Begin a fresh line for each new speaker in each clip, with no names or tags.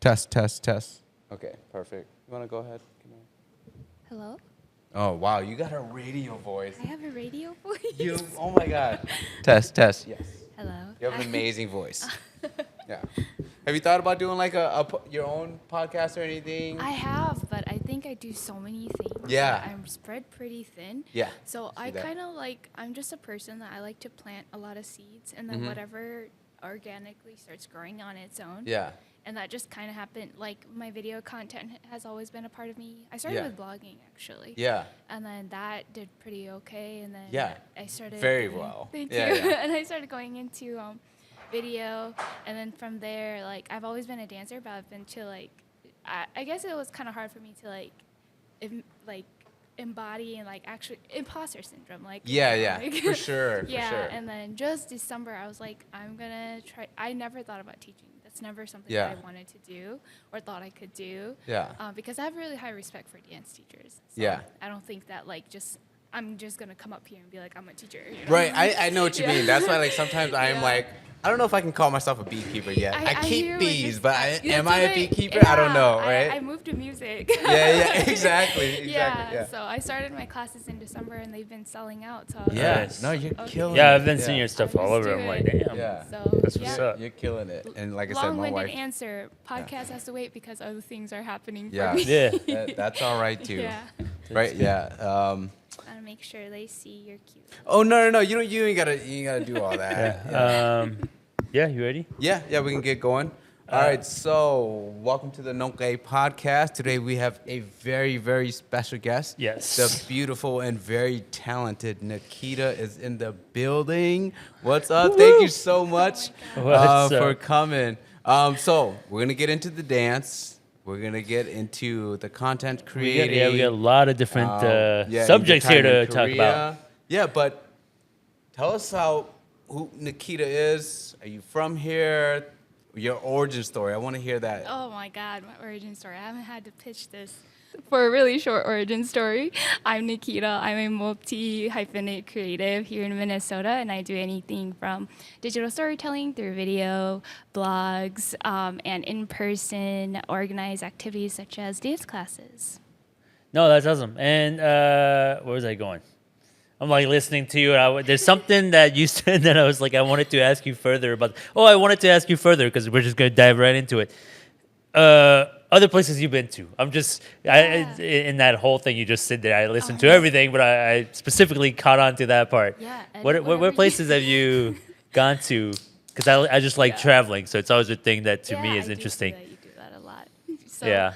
Test, test, test. Okay, perfect. You want to go ahead?
Hello?
Oh, wow. You got a radio voice.
I have a radio voice.
Oh my God. Test, test. Yes.
Hello.
You have an amazing voice. Yeah. Have you thought about doing like your own podcast or anything?
I have, but I think I do so many things.
Yeah.
that I'm spread pretty thin.
Yeah,
So
I
I
see that.
kind of I'm just a person that I like to plant a lot of seeds, and then whatever organically starts growing on its own.
Yeah.
And that just kind of happened. Like, my video content has always been a part of me. I started
Yeah.
with blogging, actually.
Yeah.
And then that did pretty okay. And then
Yeah.
I started
Very
getting-
well.
Thank
Yeah,
you.
yeah.
And I started going into video. And then from there, I've always been a dancer, but I've been to, I guess it was kind of hard for me to, embody and, actually, imposter syndrome.
Yeah. For sure.
Yeah,
For sure.
and then just December, I was like, I'm gonna try. I never thought about teaching. That's never something
Yeah.
that I wanted to do or thought I could do.
Yeah.
Because I have really high respect for dance teachers. So
Yeah.
I don't think that I'm just gonna come up here and be like, I'm a teacher. You know?
Right. I know what you
Yeah.
mean. That's why sometimes I'm
Yeah.
I don't know if I can call myself a beekeeper yet. I keep
hear what
bees,
you're
but
saying.
am
That's
I a
what
beekeeper? I don't know, right?
I moved to music.
Yeah, exactly.
Yeah, so I started my classes in December and they've been selling out. So I was
Yeah.
Nice.
No, you're
Okay.
killing it.
Yeah, I've been seeing your stuff
I'll
all
just
over.
do
I'm like,
it.
damn.
Yeah.
So
That's what's
yeah.
up.
You're killing it. And like I said, my
Long-winded
wife.
answer. Podcast has to wait because other things are happening
Yeah.
for me.
Yeah.
That's all right too.
Yeah.
Right? Yeah.
Gotta make sure they see you're cute.
Oh no. You ain't gotta do all that.
Yeah, you ready?
Yeah, we can get going. All right, so welcome to the Nonke podcast. Today we have a very, very special guest.
Yes.
The beautiful and very talented Nakita is in the building. What's up? Thank you so much
What's
for
up?
coming. So we're going to get into the dance. We're going to get into the content creating.
We got a lot of different
Yeah,
subjects
your
here
time
to
in
talk about.
Korea. Yeah, but tell us who Nakita is. Are you from here? Your origin story. I want to hear that.
Oh my God, my origin story. I haven't had to pitch this for a really short origin story. I'm Nakita. I'm a multi-hyphenate creative here in Minnesota, and I do anything from digital storytelling through video, blogs, and in-person organized activities such as dance classes.
No, that's awesome. And where was I going? I'm like listening to you. And there's something that you said that I was like, I wanted to ask you further about. Oh, I wanted to ask you further because we're just going to dive right into it. Other places you've been to. In that whole thing you just said there, I listened to everything, but I specifically caught on to that part.
Yeah, and
What
whatever
places have you gone to? Because I just like traveling, so it's always a thing that to me is interesting.
You do that a lot. So,
Yeah.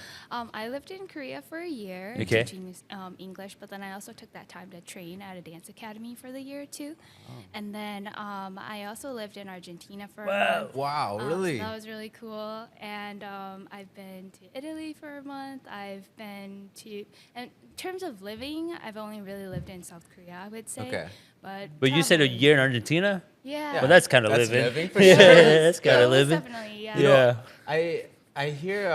I lived in Korea for a year
Okay.
teaching English, but then I also took that time to train at a dance academy for the year or two. And then I also lived in Argentina for a month.
Wow, really?
So that was really cool. And I've been to Italy for a month. I've been to, in terms of living, I've only really lived in South Korea, I would say.
Okay.
But you said a
traveling-
year in Argentina?
Yeah.
Well, that's kind of
That's
living.
living for
Yeah,
sure.
that's kind
it
of
was
living.
definitely, yeah.
Yeah.
I hear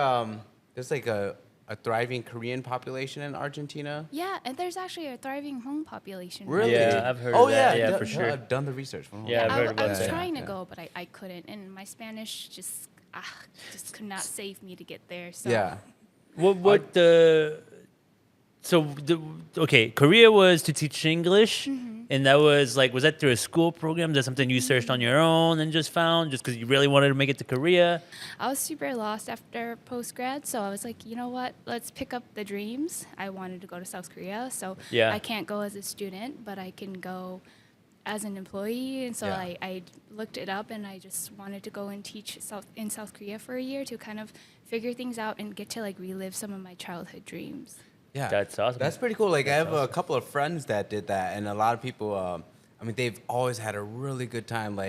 there's like a thriving Korean population in Argentina.
Yeah, and there's actually a thriving Hmong population.
Really?
Yeah, I've heard
oh,
of that.
Yeah,
Yeah, for sure.
I've done the research.
Yeah, I've heard
I
about
was
that.
trying to
Yeah.
go, but I couldn't, and my Spanish just could not save me to get there. So
Yeah.
Okay, Korea was to teach English,
Mm-hmm.
and that was that through a school program? Is that something you searched on your own and just found just because you really wanted to make it to Korea?
I was super lost after post grad, so I was like, you know what? Let's pick up the dreams. I wanted to go to South Korea, so
Yeah.
I can't go as a student, but I can go as an employee. And so
Yeah.
I looked it up, and I just wanted to go and teach in South Korea for a year to kind of figure things out and get to relive some of my childhood dreams.
Yeah.
That's awesome.
That's pretty cool. I have a couple of friends that did that, and a lot of people, they've always had a really good time.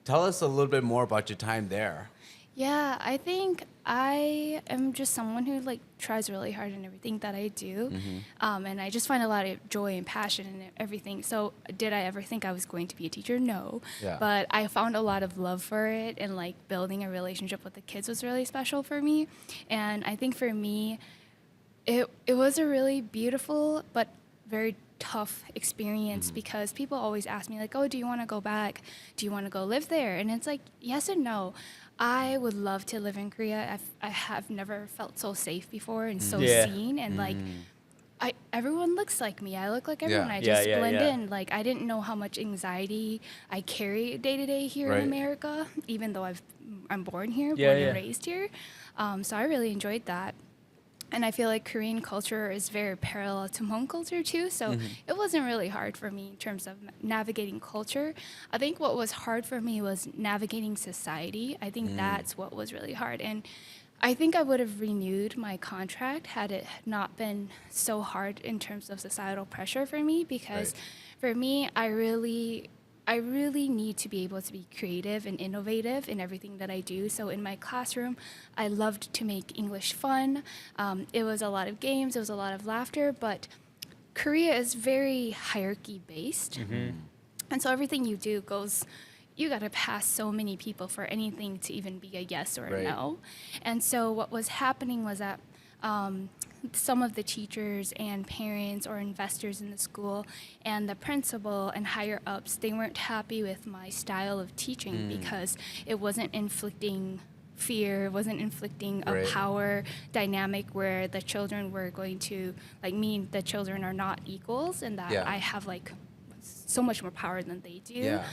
Tell us a little bit more about your time there.
Yeah, I think I am just someone who tries really hard in everything that I do, and I just find a lot of joy and passion in everything. So, did I ever think I was going to be a teacher? No,
Yeah.
but I found a lot of love for it, and building a relationship with the kids was really special for me. And I think for me, it was a really beautiful but very tough experience because people always ask me oh, do you want to go back? Do you want to go live there? And it's yes and no. I would love to live in Korea. I have never felt so safe before and so
Yeah.
seen, and like everyone looks like me. I look like everyone.
Yeah.
I
Yeah,
just
yeah,
blend
yeah.
in. Like I didn't know how much anxiety I carry day to day here
Right.
in America, even though I'm born here,
Yeah,
born
yeah.
and raised here. So I really enjoyed that. And I feel like Korean culture is very parallel to Hmong culture too. So it wasn't really hard for me in terms of navigating culture. I think what was hard for me was navigating society. I think that's what was really hard. And I think I would have renewed my contract had it not been so hard in terms of societal pressure for me, because
Right.
for me, I really need to be able to be creative and innovative in everything that I do. So in my classroom, I loved to make English fun. It was a lot of games, it was a lot of laughter, but Korea is very hierarchy based. And so everything you do goes, you got to pass so many people for anything to even be a yes or a
Right.
no. And so what was happening was that some of the teachers and parents or investors in the school and the principal and higher ups, they weren't happy with my style of teaching because it wasn't inflicting fear, wasn't inflicting a
Right.
power dynamic where the children were going to, like me, the children are not equals, and that
Yeah.
I have like so much more power than they do.
Yeah.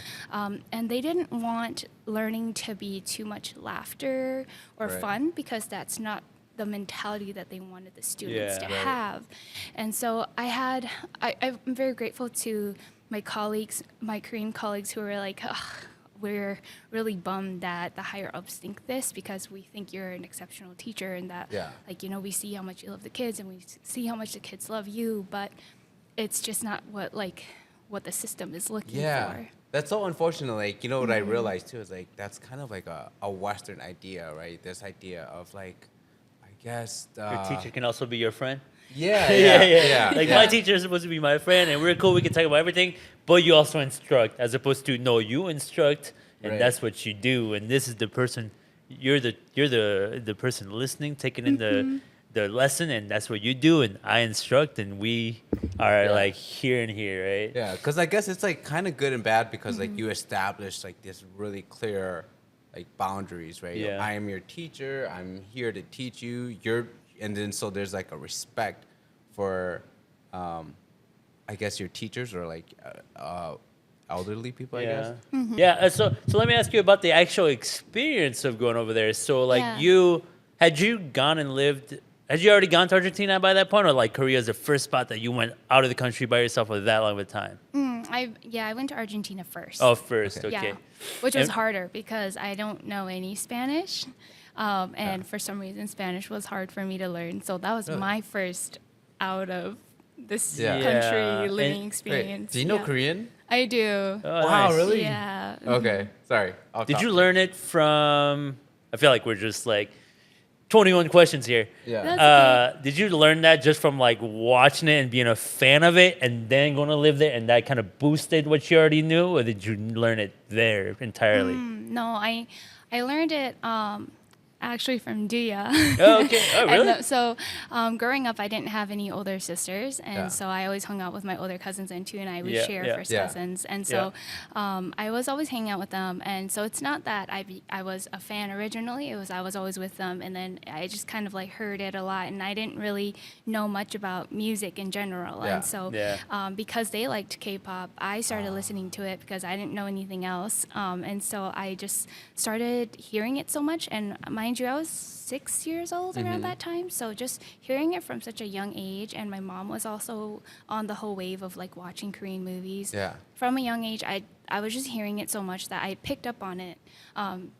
And they didn't want learning to be too much laughter or
Right.
fun, because that's not the mentality that they wanted the students
Yeah.
to
Right.
have. And so I'm very grateful to my colleagues, my Korean colleagues, who were like, "Ugh, we're really bummed that the higher ups think this, because we think you're an exceptional teacher, and that
Yeah.
like, you know, we see how much you love the kids and we see how much the kids love you, but it's just not what the system is looking
Yeah.
for."
That's so unfortunate. Like, you know what I realized too is like that's kind of like a Western idea, right? This idea of like, I guess.
Your teacher can also be your friend.
Yeah, yeah.
Like
yeah.
my teacher is supposed to be my friend, and we're cool. We can talk about everything, but you also instruct, as opposed to no, you instruct, and
Right.
that's what you do. And this is the person. You're the person listening, taking in the lesson, and that's what you do. And I instruct, and we are
Yeah.
like here and here, right?
Yeah, because I guess it's like kind of good and bad because like you establish like this really clear like boundaries, right?
Yeah.
I am your teacher. I'm here to teach you. And then so there's like a respect for, I guess your teachers or like elderly people. I guess.
Yeah. So let me ask you about the actual experience of going over there. So like
Yeah.
had you gone and lived? Had you already gone to Argentina by that point, or like Korea is the first spot that you went out of the country by yourself for that long of a time?
I went to Argentina first.
Oh, first,
Okay.
okay.
Yeah, which was
And-
harder because I don't know any Spanish, and for some reason Spanish was hard for me to learn. So that was
Really?
my first out of this
Yeah.
Yeah.
country living
And-
experience.
Do you know
Yeah.
Korean?
I do.
Oh,
Wow,
nice.
really?
Yeah.
Okay, sorry.
Did you learn it from? I feel like we're just like 21 questions here.
Yeah.
That's
Did you learn that just from like watching it and being a fan of it, and then going to live there, and that kind of boosted what you already knew, or did you learn it there entirely?
No, I learned it actually from Duya.
Oh, okay. Oh, really?
And so growing up, I didn't have any older sisters, and
Yeah.
so I always hung out with my older cousins, and two and I would
Yeah,
share
yeah.
first
Yeah.
cousins, and so I was always hanging out with them, and so it's not that I was a fan originally. It was I was always with them, and then I just kind of like heard it a lot, and I didn't really know much about music in general,
Yeah.
and so
Yeah.
because they liked K-pop, I started listening to it because I didn't know anything else, and so I just started hearing it so much. And mind you, I was 6 years old around that time, so just hearing it from such a young age. And my mom was also on the whole wave of like watching Korean movies.
Yeah.
From a young age, I was just hearing it so much that I picked up on it,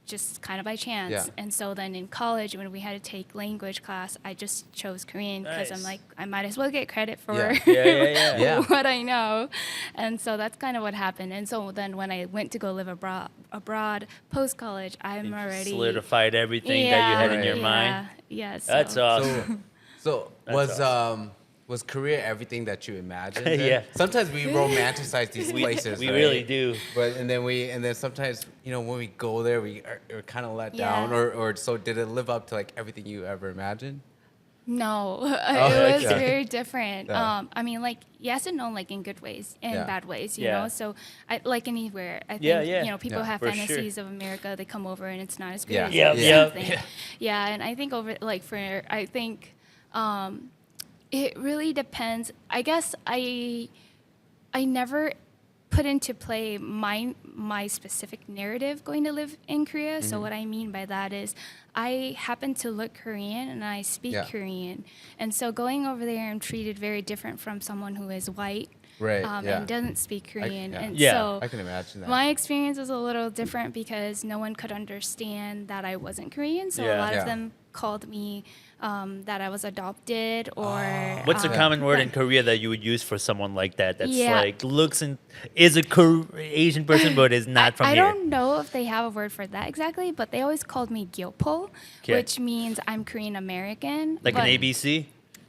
just kind of by chance.
Yeah.
And so then in college, when we had to take language class, I just chose Korean because I'm
Nice.
like, I might as well get credit for
Yeah.
Yeah.
Yeah.
what I know. And so that's kind of what happened. And so then when I went to go live abroad post college, I'm
You
already
solidified everything that you had in your
Right.
mind.
Yeah.
That's awesome.
So
That's
was Korea everything that you imagined?
Yeah.
Sometimes we romanticize these places.
we
right?
really do.
But and then sometimes when we go there we are kind of let down
Yeah.
or so did it live up to like everything you ever imagined?
No,
Oh,
it was
okay.
very different.
Yeah.
I mean, like yes and no, like in good ways and
Yeah.
bad ways, you
Yeah.
know. So, like anywhere, I think
Yeah.
you know people
Yeah.
have
For sure.
fantasies of America. They come over and it's not as great
Yeah.
as
Yep,
it is,
yep.
something. Yeah, and I think over like for I think it really depends. I guess I never put into play my specific narrative going to live in Korea. So what I mean by that is I happen to look Korean and I speak
Yeah.
Korean. And so going over there I'm treated very different from someone who is white
Right, yeah.
and doesn't speak Korean.
yeah.
And
Yeah.
so
I can imagine that.
my experience was a little different because no one could understand that I wasn't Korean. So
Yeah.
a lot
Yeah.
of them called me that I was adopted or
What's a common word in
yeah.
Korea that you would use for someone like that? That's
Yeah.
like looks and is a Asian person, but is not from
I
here.
don't know if they have a word for that exactly, but they always called me Gyopo,
'Kay.
which means I'm Korean American.
Like
but-
an ABC,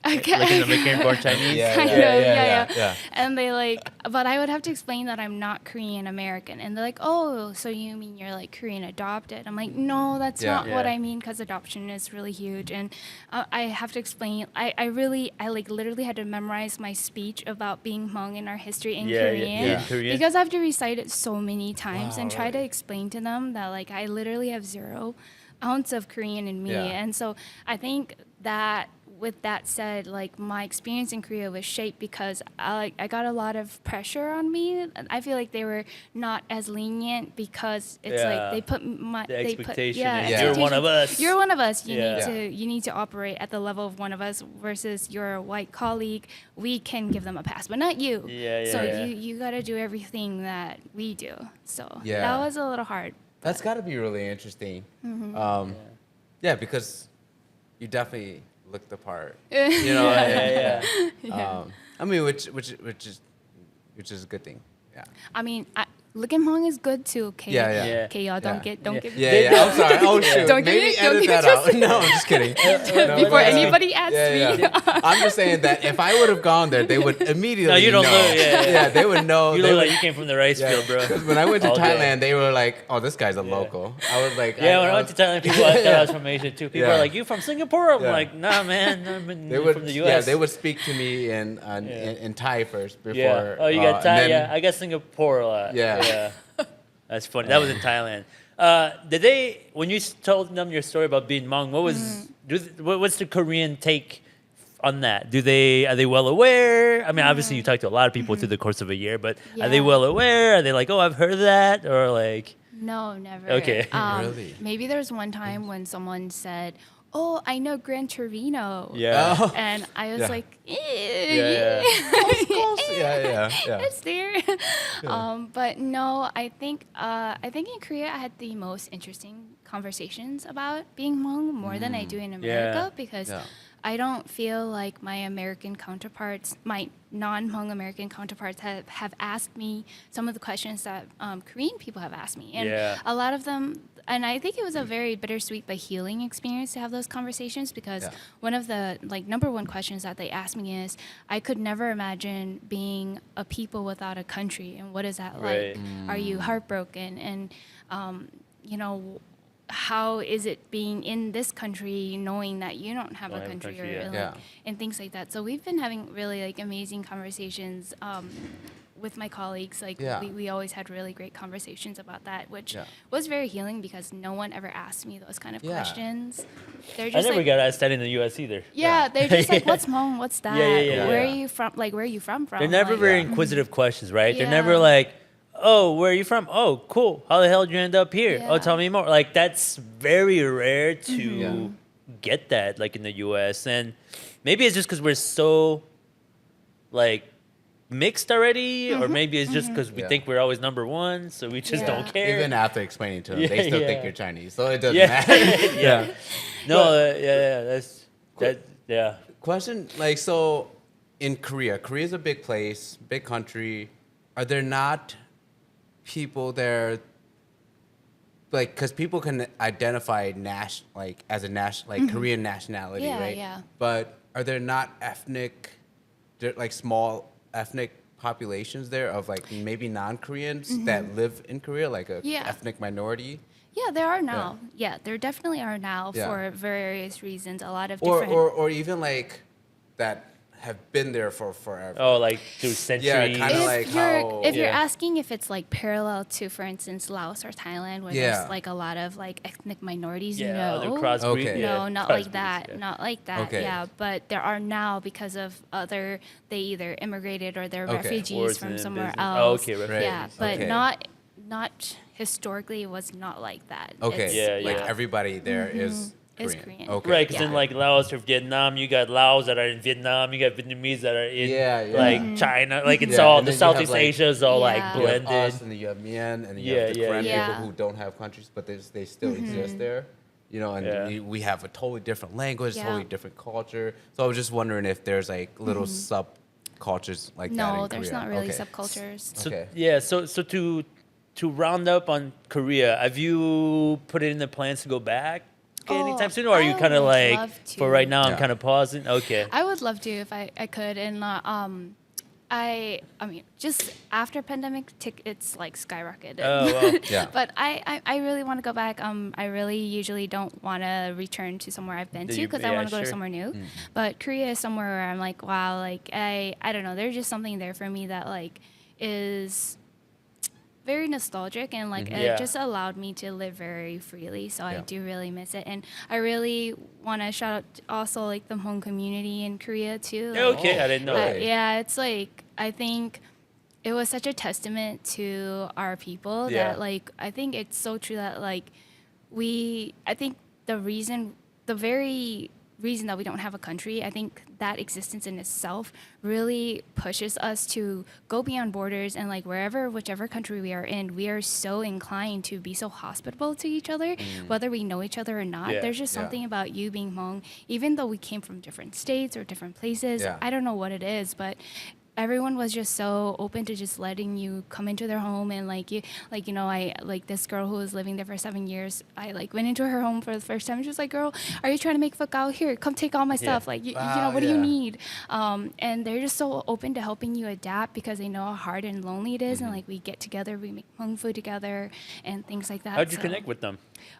Okay.
like an American born Chinese.
Yeah,
Kind
yeah,
of,
yeah,
yeah.
yeah.
And they like, but I would have to explain that I'm not Korean American. And they're like, oh, so you mean you're like Korean adopted? I'm like, no, that's
Yeah.
not what
Yeah.
I mean because adoption is really huge. And I have to explain, I like literally had to memorize my speech about being Hmong in our history in
Yeah,
Korean.
yeah, Korean.
Because I have to recite it so many times
Wow,
and try to
really?
explain to them that like I literally have 0 ounce of Korean in me.
Yeah.
And so I think that with that said, like my experience in Korea was shaped because I got a lot of pressure on me. I feel like they were not as lenient because it's
Yeah.
like they put my
The
they
expectation
put,
is
Yeah.
you're one of us.
You're one of us.
Yeah.
You need to operate at the level of one of us versus your white colleague. We can give them a pass, but not you.
Yeah,
So
yeah.
you got to do everything that we do. So
Yeah.
that was a little hard.
That's got to be really interesting.
Mm-hmm.
Yeah, because you definitely look the part. You know,
Yeah,
Yeah.
I mean, which is a good thing. Yeah.
I mean, looking Hmong is good too. Okay.
Yeah, yeah.
Yeah.
Okay, y'all don't
Yeah.
get
Yeah.
get
Yeah, yeah. I'm sorry. Oh shoot.
Don't get
Maybe
me- don't
edit
get
that
me
out. No, I'm just kidding. No,
before
no, no.
anybody asks
Yeah,
me.
yeah. I'm just saying that if I would have gone there, they would immediately
No, you don't
know.
look- yeah.
They would know.
You
They
look
would-
like you came from the rice field, bro.
Because when I went to
All day.
Thailand, they were like, "Oh, this guy's a local." I was like,
Yeah, when I went to Thailand, people I thought I was from Asia too. People
Yeah.
are like, "You from Singapore?" I'm
Yeah.
like, "Nah, man, I'm
They would,
from the
yeah,
U.S."
they would speak to me in Thai first before.
Yeah. Oh, you got
and
Thai?
then-
Yeah, I got Singapore a lot.
Yeah.
Yeah. That's funny. That was in Thailand. Did they, when you told them your story about being Hmong, what was, what's the Korean take on that? Are they well aware? I mean, obviously you talked to a lot of people through the course of a year, but are they
Yeah.
well aware? Are they like, oh, I've heard of that? Or like,
No, never.
Okay.
Really?
Maybe there was one time when someone said, "Oh, I know Gran Torino."
yeah.
Oh.
And I was
Yeah.
like,
Yeah,
yeah.
It's there. But no, I think in Korea I had the most interesting conversations about being Hmong more than I do in America because
Yeah.
I don't feel like my American counterparts, my non-Hmong American counterparts have asked me some of the questions that Korean people have asked me. And
Yeah.
a lot of them, and I think it was a very bittersweet but healing experience to have those conversations because
Yeah.
one of the number one questions that they asked me is, I could never imagine being a people without a country, and what is that
Right.
like? Are you heartbroken? And you know, how is it being in this country knowing that you don't have
Don't
a
have a
country,
country,
or
yeah.
like,
Yeah.
and things like that. So we've been having really like amazing conversations with my colleagues. Like
Yeah.
we always had really great conversations about that, which
Yeah.
was very healing because no one ever asked me those kind of
Yeah.
questions. They're
I
just
never
like,
got asked that in the U.S. either.
yeah, they're just like, what's Hmong? What's that?
yeah,
Where
yeah.
are you from? Like, where are you from?
They're never
Like,
very inquisitive questions, right? They're
Yeah.
never like, oh, where are you from? Oh, cool. How the hell did you end up here? Oh,
Yeah.
tell me more. Like, that's very rare to
Yeah.
get that, like, in the U.S. And maybe it's just because we're so, like, mixed already, or maybe it's just because we
Yeah.
think we're always number one, so we just
Yeah.
don't care.
Even after explaining to them,
Yeah,
they still think
yeah.
you're Chinese, so it doesn't
Yeah.
matter.
Yeah. No, yeah.
Question, like, so in Korea's a big place, big country. Are there not people there, like, because people can identify as a like Korean nationality,
Yeah,
right?
yeah.
But are there not like small ethnic populations there of like maybe non-Koreans that live in Korea, like a
Yeah.
ethnic minority?
Yeah, there are now. Yeah, there definitely are now
Yeah.
for various reasons. A lot of
Or,
different.
or even like that have been there for forever.
Oh, like through centuries.
kinda
if
like
you're
how-
if you're
Yeah.
asking if it's like parallel to, for instance, Laos or Thailand, where
Yeah.
there's like a lot of like ethnic minorities,
Yeah, other
no.
crossbreed.
Okay.
Yeah,
No, not like
crossbreeds,
that.
yeah.
Not like that.
Okay.
Yeah, but there are now because of they either immigrated or they're
Okay.
refugees
Or it's
from
in
somewhere
business. Oh,
else.
okay,
Right.
Yeah, but
Okay.
not historically. It was not like that.
Okay.
It's-
Yeah,
Like
yeah.
everybody there is
Is
Korean.
Korean.
Okay.
Right, because
Yeah.
in like Laos or Vietnam, you got Laos that are in Vietnam, you got Vietnamese that are in
Yeah, yeah.
like China, like it's
Yeah,
all
and
the
then you have,
Southeast
like-
Asia is all
Yeah.
like
You have
blended.
us, and then you have Mien, and then you
Yeah,
have the
yeah,
Korean
yeah.
people who don't have countries, but they still exist there. You know, and
Yeah.
we have a totally different language,
Yeah.
totally different culture. So I was just wondering if there's like little subcultures like that in
No, there's
Korea.
not really
Okay.
subcultures.
So,
Okay.
yeah, so to round up on Korea, have you put it in the plans to go back anytime soon, or are
I
you kind of
would
like
love
for
to.
right now? I'm
Yeah.
kind of pausing. Okay.
I would love to if I could, and I mean, just after pandemic, tickets like skyrocketed.
Oh, wow.
Yeah.
But I really want to go back. I really usually don't want to return to somewhere I've been
Do
to
you-
because I
yeah,
want to go to
sure.
somewhere new. But Korea is somewhere where I'm like, wow, like I don't know. There's just something there for me that like is very nostalgic, and like
Yeah.
it just allowed me to live very freely. So I
Yeah.
do really miss it, and I really want to shout out also like the Hmong community in Korea too.
Yeah,
Like,
okay, I didn't know.
Right.
yeah, it's like I think it was such a testament to our people
Yeah.
that like I think it's so true that like I think the very reason that we don't have a country, I think that existence in itself really pushes us to go beyond borders, and like whichever country we are in, we are so inclined to be so hospitable to each other, whether we know each other or not.
Yeah.
There's just
Yeah.
something about you being Hmong, even though we came from different states or different places.
Yeah.
I don't know what it is, but everyone was just so open to just letting you come into their home, and like you know I like this girl who was living there for 7 years. I like went into her home for the first time. She was like, "Girl, are you trying to make phakao? Here, come take all my stuff. Like you know,
Wow,
what do you
yeah.
need?" And they're just so open to helping you adapt because they know how hard and lonely it is. And like we get together, we make Hmong food together and things like that.
How'd you
So-
connect with them?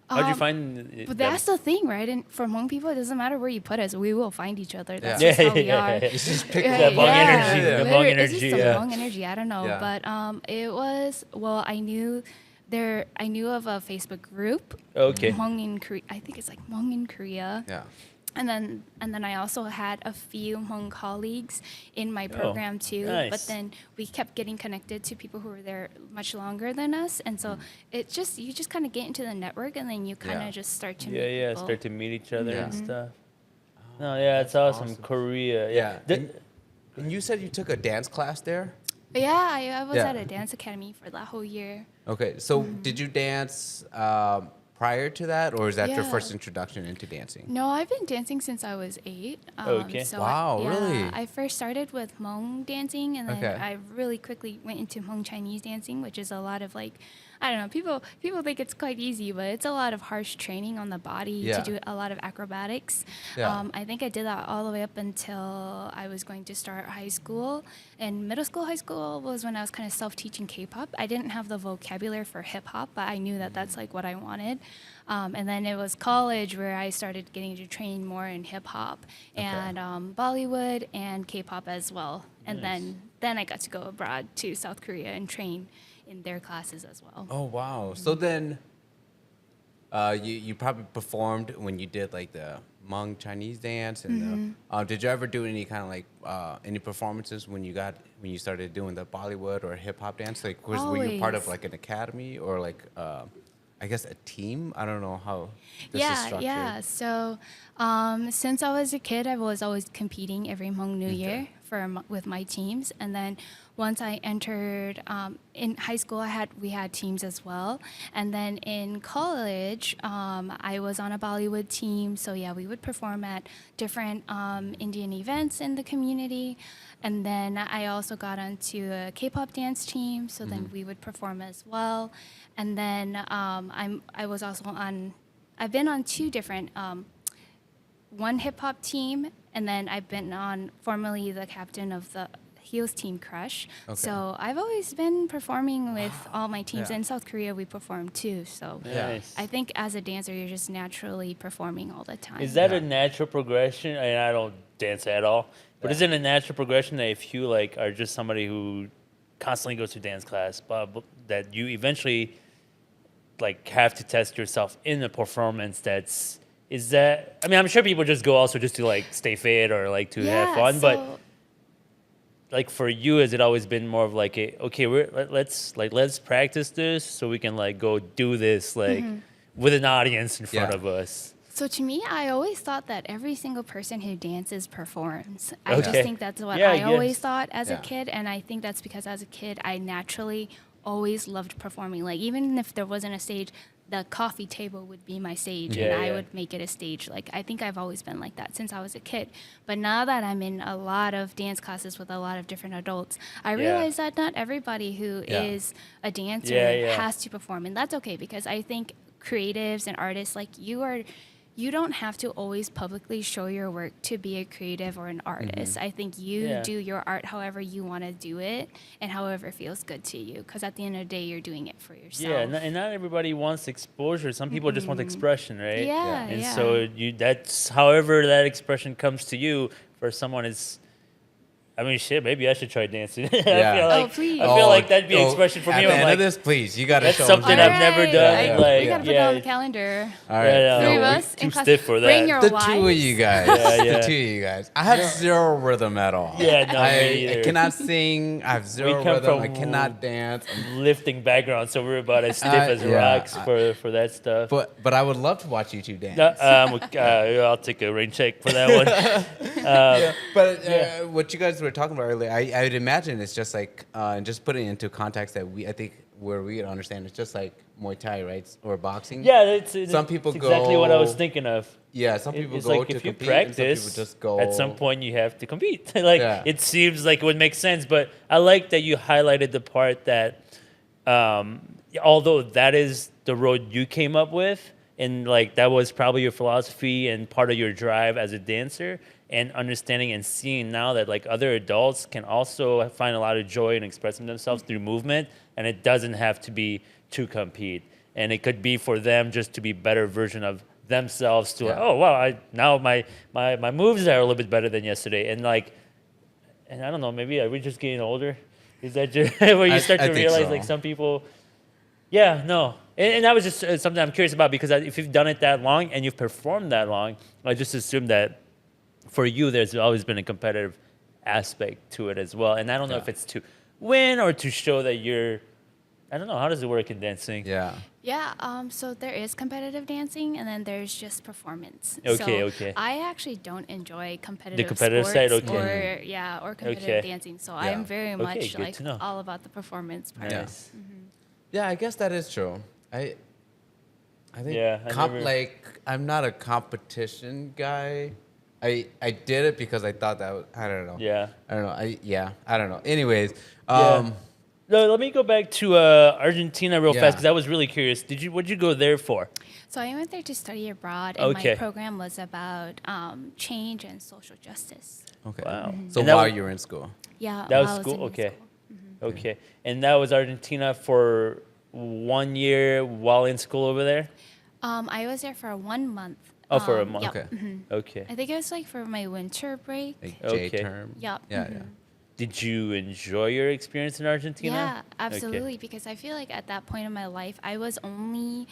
How'd you find?
But
them?
that's the thing, right? And for Hmong people, it doesn't matter where you put us, we will find each other. That's
Yeah.
just how we are.
It's just pick
Yeah,
That Hmong
yeah.
energy, the Hmong
Literally, it's
energy,
just the
yeah.
Hmong energy. I don't know,
Yeah.
but it was I knew of a Facebook group.
Okay.
Hmong in Korea. I think it's like Hmong in Korea.
Yeah.
And then I also had a few Hmong colleagues in my program too.
nice.
But then we kept getting connected to people who were there much longer than us, and so it just you just kind of get into the network, and then you kind of
Yeah.
just start to
Yeah,
meet
yeah.
people.
Start to meet each other and
Yeah.
stuff. No, yeah, it's awesome.
awesome.
Korea.
Yeah.
Did-
And you said you took a dance class there?
Yeah, I was
Yeah.
at a dance academy for that whole year.
Okay. So did you dance prior to that, or is that your
Yeah.
first introduction into dancing?
No, I've been dancing since I was 8.
Okay.
So
Wow, really?
I first started with Hmong dancing, and then
Okay.
I really quickly went into Hmong Chinese dancing, which is a lot of like, I don't know, people think it's quite easy, but it's a lot of harsh training on the body
Yeah.
to do a lot of acrobatics.
Yeah.
I think I did that all the way up until I was going to start high school. And middle school, high school was when I was kind of self-teaching K-pop. I didn't have the vocabulary for hip-hop, but I knew that that's like what I wanted. And then it was college where I started getting to train more in hip-hop and Bollywood and K-pop as well. And then I got to go abroad to South Korea and train in their classes as well.
Oh wow! So then, you probably performed when you did like the Hmong Chinese dance, and did you ever do any kind of like any performances when you started doing the Bollywood or hip hop dance? Like, were you part of
Always.
like an academy or like I guess a team? I don't know how this is structured.
Yeah. So since I was a kid, I was always competing every Hmong New Year with my teams, and then once I entered in high school, we had teams as well, and then in college, I was on a Bollywood team. So yeah, we would perform at different Indian events in the community, and then I also got onto a K-pop dance team. So then we would perform as well, and then I was also I've been on 2 different. One hip hop team, and then I've been on formerly the captain of the Heels Team Crush.
Okay.
So I've always been performing with all my teams. In South Korea, we perform too. So
Nice.
I think as a dancer, you're just naturally performing all the time.
Is that
Yeah.
a natural progression? And I don't dance at all, but is it a natural progression that if you like are just somebody who constantly goes to dance class, but that you eventually like have to test yourself in a performance that's is that I mean I'm sure people just go also just to like stay fit or like to have fun, but
so-
like for you has it always been more of like a okay let's practice this so we can like go do this like with an audience in front
Yeah.
of us.
So to me, I always thought that every single person who dances performs. I
Okay.
just think that's what
Yeah,
I
yes.
always thought as a
Yeah.
kid, and I think that's because as a kid, I naturally always loved performing. Like even if there wasn't a stage, the coffee table would be my stage, and
Yeah,
I
yeah.
would make it a stage. Like I think I've always been like that since I was a kid. But now that I'm in a lot of dance classes with a lot of different adults, I realize that not everybody who
Yeah.
is a dancer
Yeah.
has to perform, and that's okay because I think creatives and artists like you don't have to always publicly show your work to be a creative or an artist. I think you
Yeah.
do your art however you want to do it and however feels good to you. Because at the end of the day, you're doing it for yourself.
Yeah, and not everybody wants exposure. Some people just want expression, right?
Yeah,
And
yeah.
so that's however that expression comes to you. For someone, it's. I mean, shit. Maybe I should try dancing. I
Yeah.
feel like
please.
I feel like that'd be expression for
at
me.
the
I'm
end
like,
of this, please, you gotta
that's
show 'em
something
today.
I've never done.
Yeah.
Like,
we gotta put
yeah,
that on the calendar.
All
Yeah,
right.
no,
Three of
we
us
too
in class.
stiff for
Bring
that.
your
The
wives.
two of you guys.
Yeah,
The
yeah.
two of you guys. I have zero rhythm at all.
Yeah, no, me
I
either.
cannot sing. I have zero
come
rhythm. I
from-
cannot dance.
Lifting background, so we're about as stiff as
yeah,
rocks for that stuff.
But I would love to watch you two dance.
I'll take a rain check for that one.
But what you guys were talking about earlier, I would imagine it's just like, and just putting it into context that I think where we understand, it's just like Muay Thai, right? Or boxing.
Yeah,
Some people
it's exactly what I was
go-
thinking of.
Yeah, some people
It's
go
like
to
if you
compete, and some
practice,
people just go.
at some point you have to compete. Like
Yeah.
it seems like it would make sense, but I like that you highlighted the part that, although that is the road you came up with, and like that was probably your philosophy and part of your drive as a dancer, and understanding and seeing now that like other adults can also find a lot of joy in expressing themselves through movement, and it doesn't have to be to compete, and it could be for them just to be better version of themselves to like,
Yeah.
oh wow, now my moves are a little bit better than yesterday, and like, and I don't know, maybe are we just getting older? Is that just where you
I
start to
think
realize
so.
like some people, yeah, no, and that was just something I'm curious about because if you've done it that long and you've performed that long, I just assume that for you there's always been a competitive aspect to it as well, and I don't know
Yeah.
if it's to win or to show that you're. I don't know, how does it work in dancing?
Yeah.
Yeah, so there is competitive dancing, and then there's just performance.
Okay,
so
okay.
I actually don't enjoy competitive
competitive
sports
side, okay.
or competitive
Okay.
dancing. So
Yeah.
I am very
Okay,
much
good
like
to know.
all about the performance part.
Yeah.
Nice.
Yeah, I guess that is true. I think
Yeah, I never-
like I'm not a competition guy. I did it because I thought that was, I don't know.
Yeah.
I don't know. I don't know. Anyways,
Yeah. No, let me go back to Argentina real
Yeah.
fast because I was really curious. What'd you go there for?
So I went there to study abroad, and
Okay.
my program was about change and social justice.
okay.
Wow.
So
And that
while
was-
you were in school.
Yeah,
That was
while I
school?
in
Okay.
school.
Okay. And that was Argentina for 1 year while in school over there?
I was there for 1 month.
Oh, for a month.
Yep.
Okay.
Okay.
I think it was like for my winter break.
Like
Okay.
J term.
Yep.
Yeah, yeah.
Did you enjoy your experience in Argentina?
Yeah, absolutely. Because I feel like at that point in my life, I was only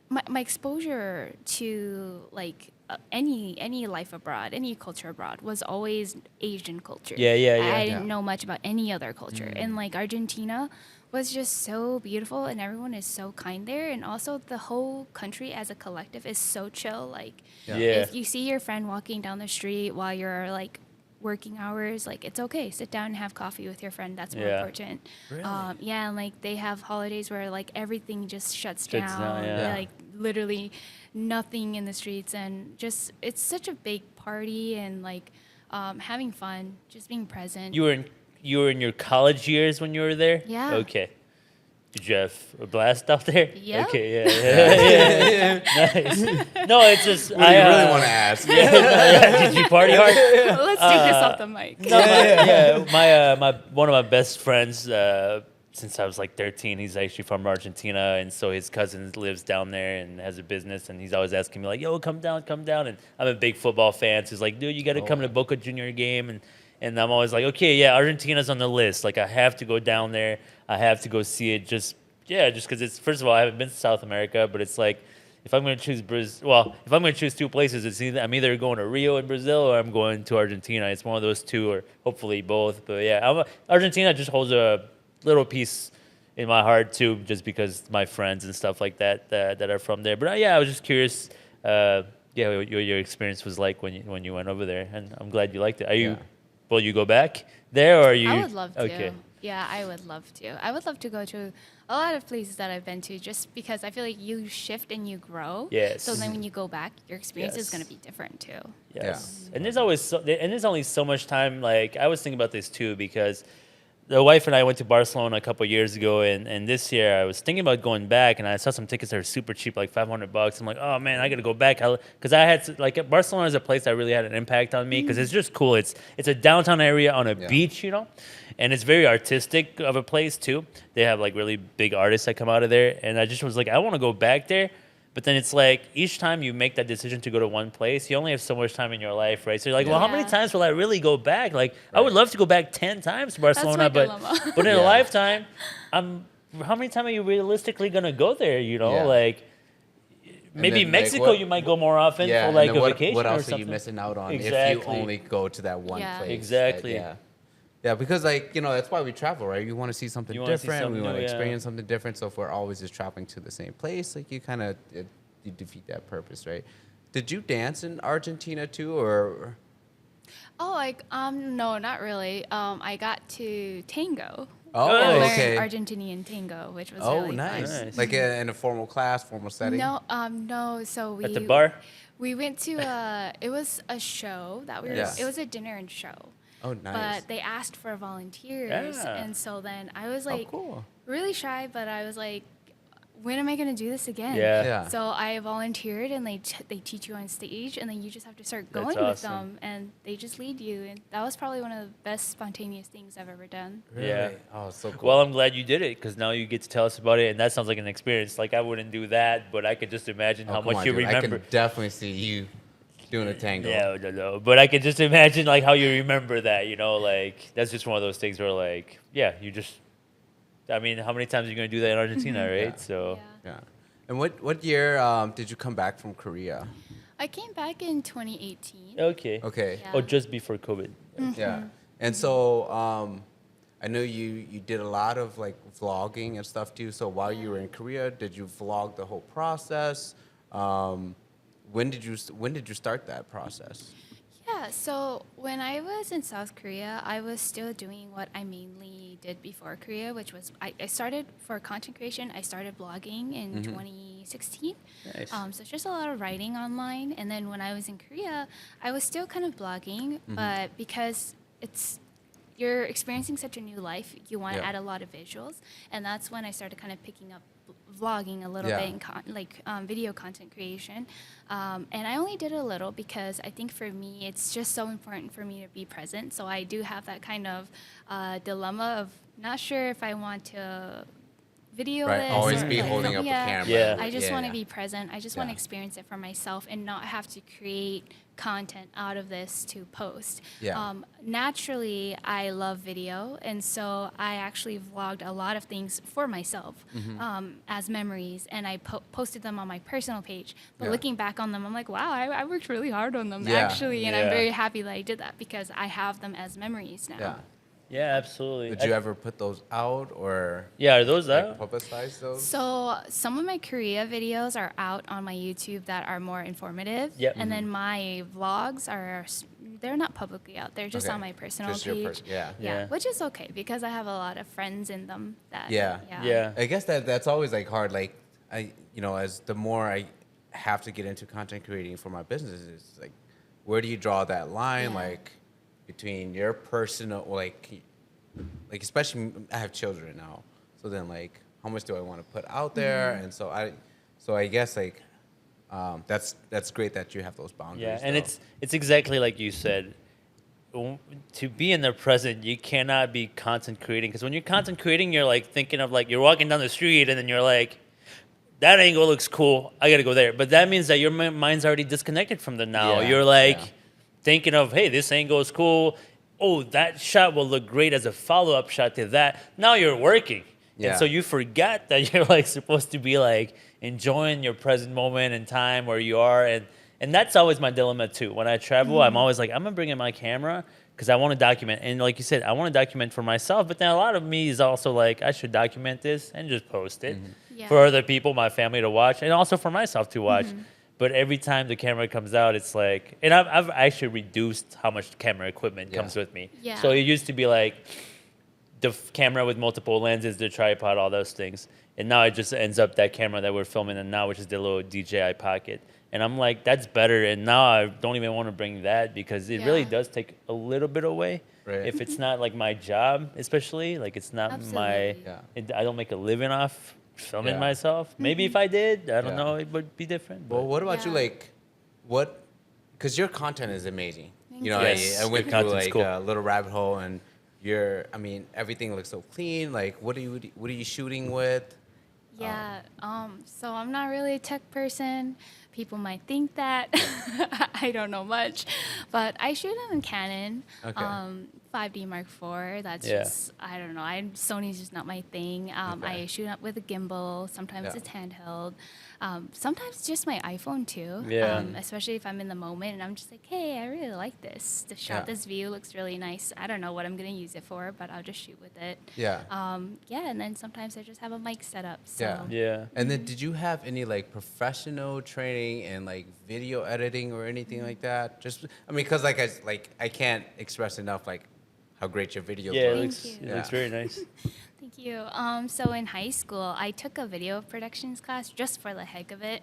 my exposure to like any life abroad, any culture abroad was always Asian culture.
Yeah.
I didn't
Yeah.
know much about any other culture, and like Argentina was just so beautiful, and everyone is so kind there, and also the whole country as a collective is so chill. Like,
Yeah.
Yeah.
if you see your friend walking down the street while you're like working hours, like it's okay, sit down and have coffee with your friend. That's more
Yeah.
important.
Really?
Yeah, and like they have holidays where like everything just shuts
Shuts
down,
down, yeah.
like literally nothing in the streets, and just it's such a big party, and like having fun, just being present.
You were in your college years when you were there?
Yeah.
Okay. Did you have a blast out there?
Yep.
Okay, yeah. Nice. No, it's just
What do you really want to ask?
Did you party hard?
Let's take this off the mic.
No, my one of my best friends since I was like 13. He's actually from Argentina, and so his cousin lives down there and has a business, and he's always asking me like, "Yo, come down." And I'm a big football fan, so he's like, "Dude, you got to come to Boca Junior game." And I'm always like, "Okay, yeah, Argentina's on the list. Like, I have to go down there. I have to go see it. Just because it's first of all, I haven't been to South America, but it's like." If I'm going to choose if I'm going to choose two places, I'm either going to Rio in Brazil or I'm going to Argentina. It's one of those two, or hopefully both. But yeah, Argentina just holds a little piece in my heart too, just because my friends and stuff like that that are from there. But yeah, I was just curious. What your experience was like when you went over there, and I'm glad you liked it. Will you go back there, or are you?
I would love to.
Okay.
Yeah, I would love to. I would love to go to a lot of places that I've been to, just because I feel like you shift and you grow.
Yes.
So then when you go back, your experience is
Yes.
going to be different too.
Yes. And there's only so much time. Like, I was thinking about this too, because the wife and I went to Barcelona a couple of years ago, and this year I was thinking about going back, and I saw some tickets that were super cheap, like $500. I'm like, oh man, I got to go back, because I had to, like, Barcelona is a place that really had an impact on me, because it's just cool. It's a downtown area on a beach, and it's very artistic of a place too. They have like really big artists that come out of there, and I just was like, I want to go back there. But then it's like, each time you make that decision to go to one place, you only have so much time in your life, right? So you're like, well, how many times will I really go back? Like, I would love to go back 10 times to Barcelona,
That's my dilemma.
but in a lifetime, how many times are you realistically going to go there, Like, maybe
then, like,
Mexico you might go more often for like a vacation
what
or
else
something.
are you missing out on if
Exactly.
you only go to that one
Yeah.
place?
Exactly.
Yeah, because that's why we travel, right? You want to see something
You wanna see
different.
something
We want to
new, yeah.
experience something different. So if we're always just traveling to the same place, like you kind of you defeat that purpose, right? Did you dance in Argentina too, or?
Oh, no, not really. I got to tango.
Oh,
I learned
okay.
Argentinian tango, which was
Oh,
really
nice.
fun.
Nice.
Like in a formal class, formal setting.
No. So we
At the bar?
We went to it was a show that we were.
Yeah.
It was a dinner and show.
Oh, nice.
But they asked for volunteers,
Yeah.
and so then I was like
cool.
really shy, but I was like, when am I going to do this again?
Yeah.
So I volunteered, and they teach you on stage, and then you just have to start
That's
going with
awesome.
them, and they just lead you. And that was probably one of the best spontaneous things I've ever done.
Really?
Yeah.
Oh, so cool.
Well, I'm glad you did it, because now you get to tell us about it, and that sounds like an experience. Like, I wouldn't do that, but I could just imagine how
come
much
on,
you
dude.
remember.
I can definitely see you doing a tango.
Yeah, no. But I could just imagine like how you remember that, Like, that's just one of those things where like, yeah, I mean, how many times are you going to do that in Argentina, right?
Yeah.
So,
Yeah. And what year did you come back from Korea?
I came back in 2018.
okay.
Okay.
Yeah.
Oh, just before COVID.
Yeah. And so I know you did a lot of like vlogging and stuff too. So while you were in Korea, did you vlog the whole process? When did you start that process?
Yeah, so when I was in South Korea, I was still doing what I mainly did before Korea, which was I started for content creation. I started blogging in 2016.
Nice.
So it's just a lot of writing online. And then when I was in Korea, I was still kind of blogging, but because you're experiencing such a new life, you want to
Yeah.
add a lot of visuals, and that's when I started kind of picking up vlogging a little
Yeah.
bit in video content creation. And I only did a little because I think for me, it's just so important for me to be present. So I do have that kind of dilemma of not sure if I want to video
Right,
this.
always
or
be
like
holding
film-
up a camera.
Yeah.
I just
Yeah,
want to
yeah.
be present. I just want to
Yeah.
experience it for myself and not have to create content out of this to post.
Yeah.
Naturally, I love video, and so I actually vlogged a lot of things for myself as memories, and I posted them on my personal page. But
Yeah.
looking back on them, I'm like, wow, I worked really hard on them,
Yeah.
actually, and I'm
Yeah.
very happy that I did that because I have them as memories now.
Yeah.
Yeah, absolutely.
Did you ever put those out or
Yeah, are those
like,
out?
publicize those?
So some of my Korea videos are out on my YouTube that are more informative.
Yep.
And then my vlogs they're not publicly out. They're just
Okay.
on my personal
Just your
page.
yeah.
Yeah.
Which is okay because I have a lot of friends in them that
Yeah.
Yeah.
I guess that's always like hard. Like as the more I have to get into content creating for my business, it's like, where do you draw that line?
Yeah.
Like between your personal, like especially I have children now. So then like, how much do I want to put out there, and so I guess like that's great that you have those boundaries.
Yeah, and
though.
it's exactly like you said. To be in the present, you cannot be content creating, because when you're content creating, you're like thinking of like you're walking down the street and then you're like, that angle looks cool, I gotta go there. But that means that your mind's already disconnected from the now.
Yeah,
You're like
yeah.
thinking of, hey, this angle is cool. Oh, that shot will look great as a follow-up shot to that. Now you're working.
Yeah.
And so you forget that you're like supposed to be like enjoying your present moment and time where you are. And that's always my dilemma too. When I travel, I'm always like, I'm gonna bring in my camera because I want to document. And like you said, I want to document for myself. But then a lot of me is also like, I should document this and just post it
Yeah.
for other people, my family to watch, and also for myself to watch. But every time the camera comes out, it's like, and I've actually reduced how much camera equipment comes with me.
Yeah.
So it used to be like the camera with multiple lenses, the tripod, all those things. And now it just ends up that camera that we're filming in now, which is the little DJI Pocket. And I'm like, that's better. And now I don't even want to bring that because it really
Yeah.
does take a little bit away.
Right.
If it's not like my job, especially, like it's not
Absolutely.
I don't make a living off filming
Yeah.
myself. Maybe if I did, I don't
Yeah.
know, it would be different.
Well,
but-
what about you?
Yeah.
Like, what? Because your content is amazing.
Thank
You know,
you.
Yes,
I went
your
through
content's
like
cool.
a little rabbit hole, and I mean, everything looks so clean. Like, what are you shooting with?
Yeah. So I'm not really a tech person. People might think that. I don't know much, but I shoot on Canon.
Okay.
5D Mark IV. That's
Yeah.
just I don't know. Sony's just not my thing.
Okay.
I shoot up with a gimbal. Sometimes
Yeah.
it's handheld. Sometimes just my iPhone too.
Yeah.
Especially if I'm in the moment and I'm just like, hey, I really like this. The shot,
Yeah.
this view looks really nice. I don't know what I'm gonna use it for, but I'll just shoot with it.
Yeah.
Yeah, and then sometimes I just have a mic set up. So.
Yeah.
Yeah.
And then, did you have any like professional training in like video editing or anything like that? Just, I mean, because I can't express enough like how great your videos
Yeah,
look.
it looks,
you.
it looks very nice.
Thank you. So in high school, I took a video productions class just for the heck of it,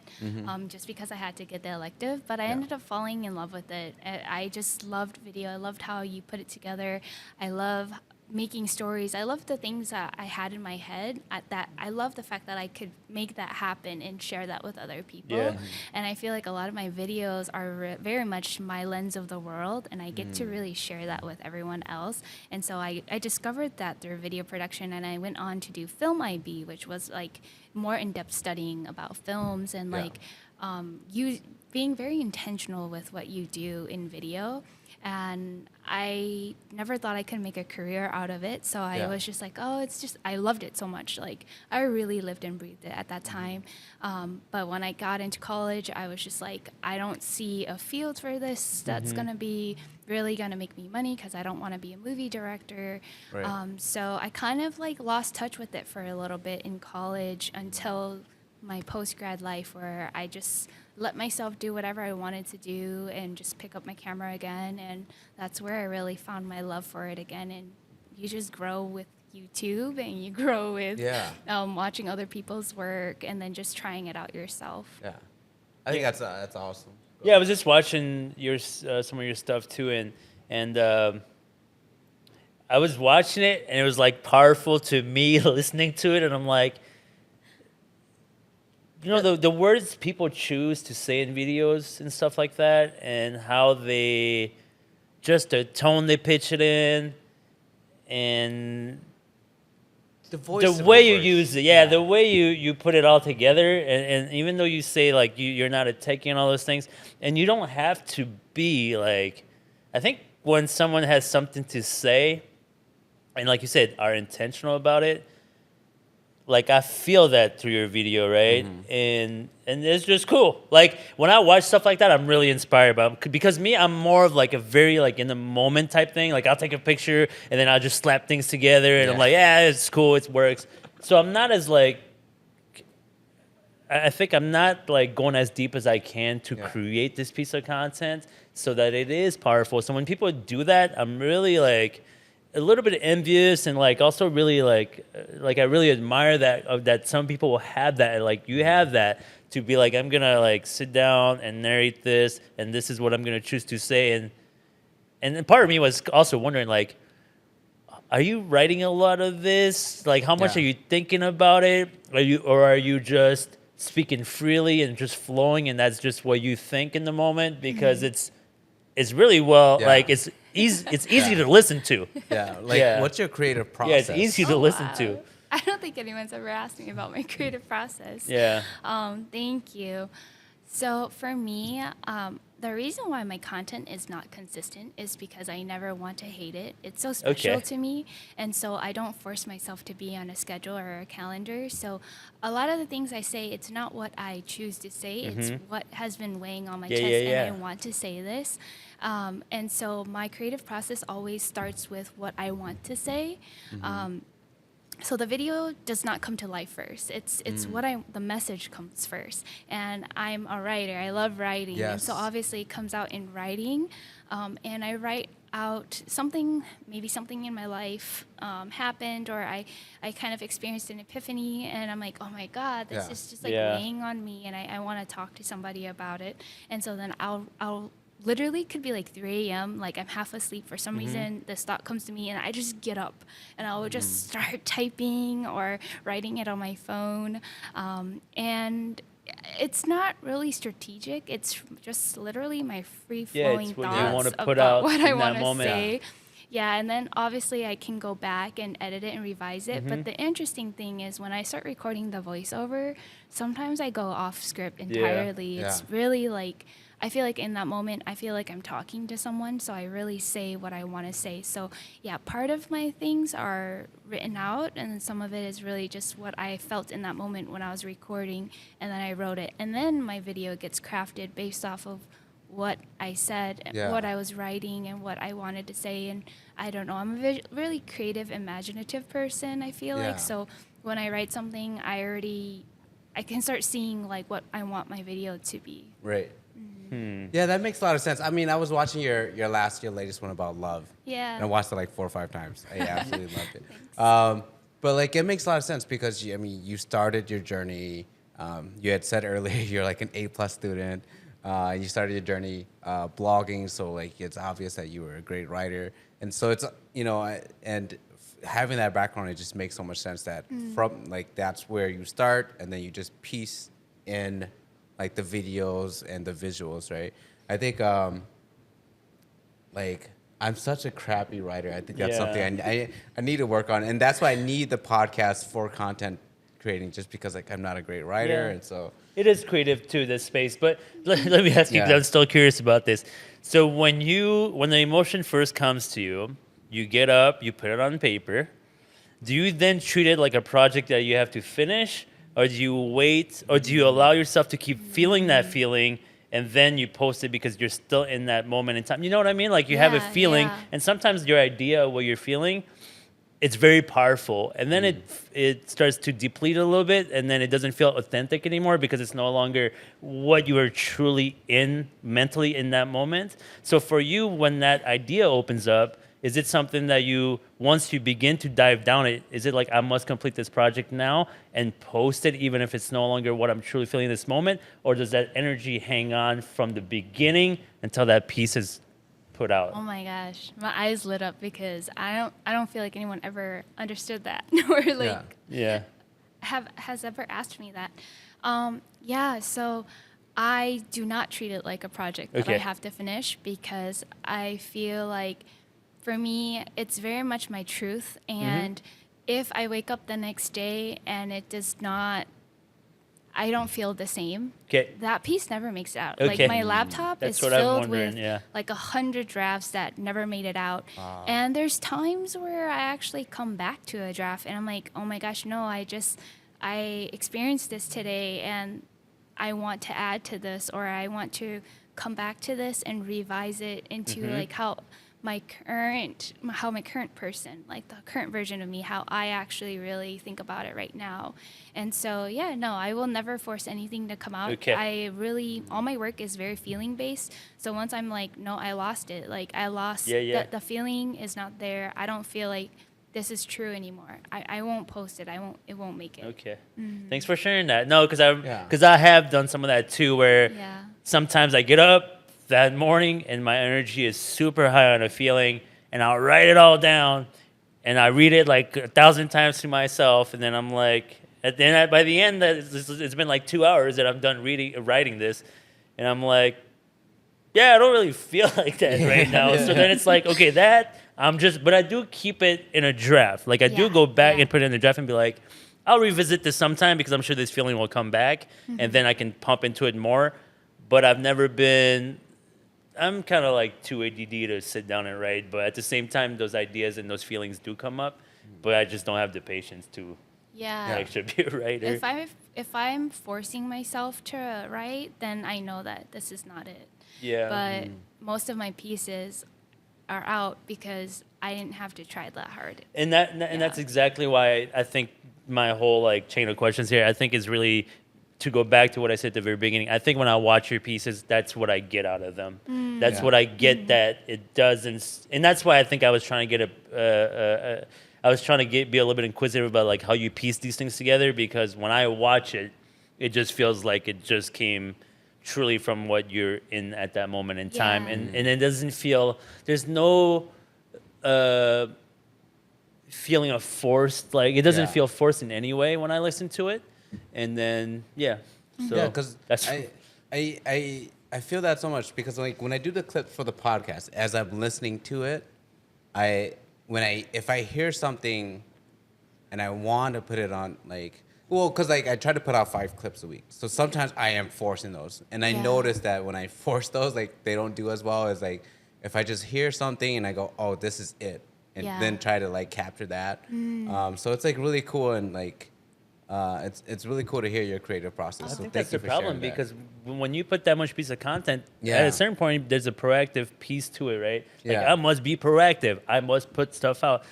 just because I had to get the elective. But I ended up falling in love with it. I just loved video. I loved how you put it together. I love making stories. I love the things that I had in my head. I love the fact that I could make that happen and share that with other people.
Yeah.
And I feel like a lot of my videos are very much my lens of the world, and I get to really share that with everyone else. And so I discovered that through video production, and I went on to do Film IB, which was like more in-depth studying about films and
Yeah.
like you being very intentional with what you do in video. And I never thought I could make a career out of it. So I
Yeah.
was just like, oh, it's just, I loved it so much. Like, I really lived and breathed it at that time. But when I got into college, I was just like, I don't see a field for this that's going to be really going to make me money because I don't want to be a movie director.
Right.
So I kind of like lost touch with it for a little bit in college until my post-grad life, where I just let myself do whatever I wanted to do and just pick up my camera again. And that's where I really found my love for it again. And you just grow with YouTube and you grow with
Yeah.
watching other people's work and then just trying it out yourself.
Yeah. I think that's awesome. Go
Yeah, I was just watching your some of your stuff too, and I was watching it, and it was like powerful to me listening to it, and I'm like, you know, the words people choose to say in videos and stuff like that, and how they just the tone they pitch it in, and
The voice.
the way you use it, the way you put it all together, and even though you say like you're not a techie and all those things, and you don't have to be like, I think when someone has something to say, and like you said, are intentional about it, like I feel that through your video, right? And it's just cool. Like when I watch stuff like that, I'm really inspired by it. Because me, I'm more of like a very like in the moment type thing. Like I'll take a picture and then I'll just slap things together, and I'm
Yeah.
like, yeah, it's cool, it works. So I'm not as like, I think I'm not like going as deep as I can to
Yeah.
create this piece of content so that it is powerful. So when people do that, I'm really like a little bit envious, and like also really like I really admire that some people will have that, like you have that, to be like, I'm gonna like sit down and narrate this, and this is what I'm gonna choose to say, and part of me was also wondering like, are you writing a lot of this? Like, how much
Yeah.
are you thinking about it? Are you just speaking freely and just flowing, and that's just what you think in the moment? Because it's really well,
Yeah.
like it's easy
Yeah.
to listen to.
Yeah. Like,
Yeah.
what's your creative
Yeah,
process?
it's easy to
Oh,
listen
wow.
to.
I don't think anyone's ever asked me about my creative process.
Yeah.
Thank you. So for me, the reason why my content is not consistent is because I never want to hate it. It's so special
Okay.
to me, and so I don't force myself to be on a schedule or a calendar. So a lot of the things I say, it's not what I choose to say. It's what has been weighing on my
Yeah,
chest,
yeah, yeah.
and I want to say this. And so my creative process always starts with what I want to say. So the video does not come to life first. It's what the message comes first. And I'm a writer. I love writing. And so
Yes.
obviously it comes out in writing. And I write out maybe something in my life happened, or I kind of experienced an epiphany, and I'm like, oh my God, this
Yeah.
is just like
Yeah.
weighing on me, and I want to talk to somebody about it. And so then I'll literally could be like 3 a.m. like I'm half asleep for some reason. This thought comes to me, and I just get up and I'll just start typing or writing it on my phone. And it's not really strategic. It's just literally my free flowing
what you
thoughts
wanna put
about
out
what
in
I
that
want to
moment.
say. Yeah, and then obviously I can go back and edit it and revise it. But the interesting thing is when I start recording the voiceover, sometimes I go off script entirely.
Yeah.
It's really like, I feel like in that moment, I feel like I'm talking to someone, so I really say what I want to say. So yeah, part of my things are written out, and then some of it is really just what I felt in that moment when I was recording, and then I wrote it. And then my video gets crafted based off of what I said,
Yeah.
what I was writing, and what I wanted to say. And I don't know, I'm a really creative, imaginative person, I feel
Yeah.
like. So when I write something, I can start seeing like what I want my video to be.
Right. Yeah, that makes a lot of sense. I mean, I was watching your latest one about love.
Yeah.
And I watched it like 4 or 5 times. I absolutely loved it.
Thanks.
But like, it makes a lot of sense because you started your journey. You had said earlier you're like an A+ student. You started your journey blogging, so like it's obvious that you were a great writer, and so it's having that background, it just makes so much sense that from like that's where you start, and then you just piece in like the videos and the visuals, right? I think like I'm such a crappy writer. I think that's something I need to work on, and that's why I need the podcast for content creating, just because like I'm not a great writer,
Yeah.
and so.
It is creative too, this space. But let me ask you, 'cause
Yeah.
I'm still curious about this. So when the emotion first comes to you, you get up, you put it on paper. Do you then treat it like a project that you have to finish, or do you wait, or do you allow yourself to keep feeling that feeling, and then you post it because you're still in that moment in time? You know what I mean? Like you have a
Yeah,
feeling,
yeah.
and sometimes your idea of what you're feeling, it's very powerful, and then it starts to deplete a little bit, and then it doesn't feel authentic anymore because it's no longer what you are truly in mentally in that moment. So for you, when that idea opens up, is it something that once you begin to dive down it, is it like I must complete this project now and post it even if it's no longer what I'm truly feeling in this moment, or does that energy hang on from the beginning until that piece is put out?
Oh my gosh, my eyes lit up because I don't feel like anyone ever understood that or like
Yeah.
has ever asked me that. Yeah, so I do not treat it like a project that I
Okay.
have to finish because I feel like for me it's very much my truth, and if I wake up the next day and I don't feel the same.
Okay.
That piece never makes it out.
Okay.
Like my laptop
That's
is
what I'm
filled
wondering,
with
yeah.
like 100 drafts that never made it out. And there's times where I actually come back to a draft and I'm like, oh my gosh, no, I experienced this today and I want to add to this, or I want to come back to this and revise it into like how my current person, like the current version of me, how I actually really think about it right now. And so, yeah, no, I will never force anything to come out.
Okay.
All my work is very feeling based. So once I'm like, no, I lost it. Like I lost,
Yeah.
the feeling is not there. I don't feel like this is true anymore. I won't post it. It won't make it.
Okay. Thanks for sharing that. No, because
Yeah.
I have done some of that too, where
Yeah.
sometimes I get up that morning and my energy is super high on a feeling, and I'll write it all down, and I read it like 1,000 times to myself, and then I'm like, by the end, it's been like 2 hours that I'm done writing this, and I'm like, yeah, I don't really feel like that right now. So then it's like, okay, but I do keep it in a draft. Like I do go back and put it in the draft and be like, I'll revisit this sometime because I'm sure this feeling will come back, and then I can pump into it more. But I'm kind of like too ADD to sit down and write. But at the same time, those ideas and those feelings do come up, but I just don't have the patience to actually be a writer.
If I'm forcing myself to write, then I know that this is not it.
Yeah.
But most of my pieces are out because I didn't have to try that hard.
And that's exactly why I think my whole like chain of questions here, I think is really to go back to what I said at the very beginning. I think when I watch your pieces, that's what I get out of them. That's what I get that it doesn't, and that's why I think I was trying to get be a little bit inquisitive about like how you piece these things together, because when I watch it, it just feels like it just came truly from what you're in at that moment in time, and it doesn't feel, there's no feeling of forced, like it doesn't feel forced in any way when I listen to it. And then so
because
that's
I feel that so much, because like when I do the clip for the podcast, as I'm listening to it, if I hear something and I want to put it on, like, well, because like I try to put out 5 clips a week, so sometimes I am forcing those, and I notice that when I force those, like they don't do as well as like if I just hear something and I go, oh, this is it, and then try to like capture that. So it's like really cool, and like it's really cool to hear your creative process.
I
So
think
thank
that's
you
the
for sharing
problem,
that.
because when you put that much piece of content, at a certain point, there's a proactive piece to it, right? Like I must be proactive. I must put stuff out.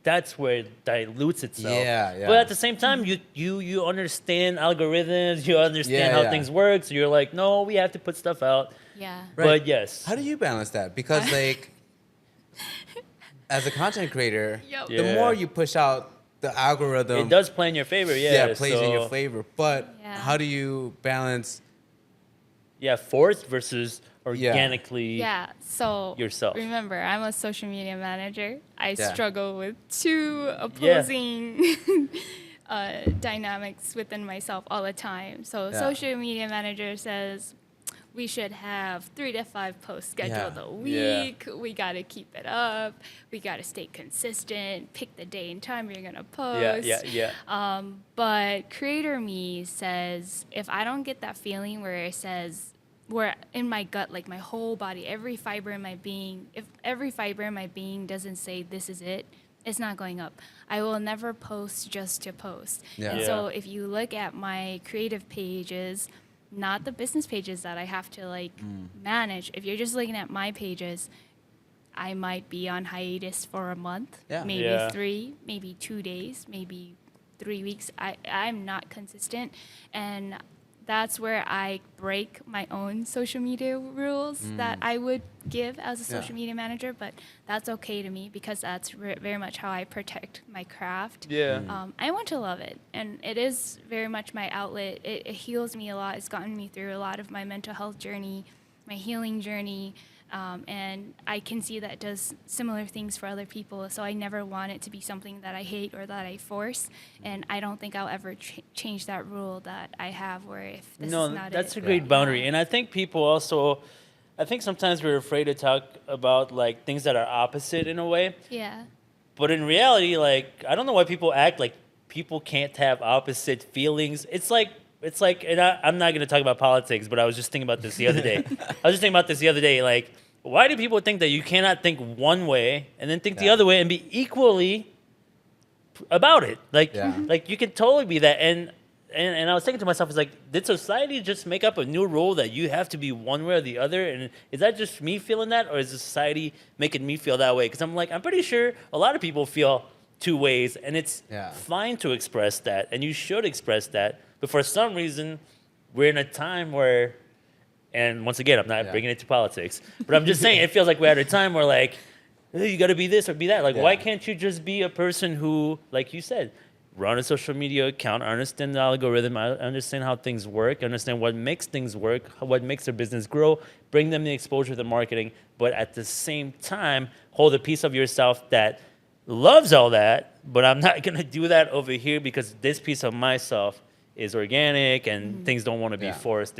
That's where it dilutes itself. But at the same time, you understand algorithms. You understand how things work. So you're like, no, we have to put stuff out.
Yeah.
But yes.
How do you balance that? Because like, as a content creator, the more you push out, the algorithm,
it does play in your favor.
it plays in your favor. But how do you balance?
Forced versus organically.
So
yourself.
Remember, I'm a social media manager. I struggle with 2 opposing dynamics within myself all the time. So social media manager says we should have 3 to 5 posts scheduled a week. We got to keep it up. We got to stay consistent. Pick the day and time you're going to post. But creator me says, if I don't get that feeling where it says, where in my gut, like my whole body, every fiber in my being, if every fiber in my being doesn't say this is it, it's not going up. I will never post just to post. And so if you look at my creative pages, not the business pages that I have to like manage, if you're just looking at my pages, I might be on hiatus for a month, maybe 3, maybe 2 days, maybe 3 weeks. I'm not consistent, and that's where I break my own social media rules that I would give as a social media manager, but that's okay to me because that's very much how I protect my craft. I want to love it, and it is very much my outlet. It heals me a lot. It's gotten me through a lot of my mental health journey, my healing journey, and I can see that it does similar things for other people, so I never want it to be something that I hate or that I force, and I don't think I'll ever change that rule that I have where if this is not
that's
it.
a great boundary. And I think people also, I think sometimes we're afraid to talk about like things that are opposite in a way. But in reality, like, I don't know why people act like people can't have opposite feelings. It's like, and I'm not going to talk about politics, but I was just thinking about this the other day. Like, why do people think that you cannot think one way and then think the other way and be equally about it? Like, like you can totally be that. And I was thinking to myself, it's like, did society just make up a new rule that you have to be one way or the other? And is that just me feeling that, or is society making me feel that way? Because I'm like, I'm pretty sure a lot of people feel 2 ways, and it's fine to express that, and you should express that. But for some reason, we're in a time where, and once again, I'm not bringing it to politics, but I'm just saying it feels like we're at a time where like, hey, you got to be this or be that. Like, why can't you just be a person who, like you said, run a social media account, understand the algorithm, understand how things work, understand what makes things work, what makes their business grow, bring them the exposure to the marketing, but at the same time, hold a piece of yourself that loves all that, but I'm not gonna do that over here because this piece of myself is organic and things don't want to be
Yeah.
forced.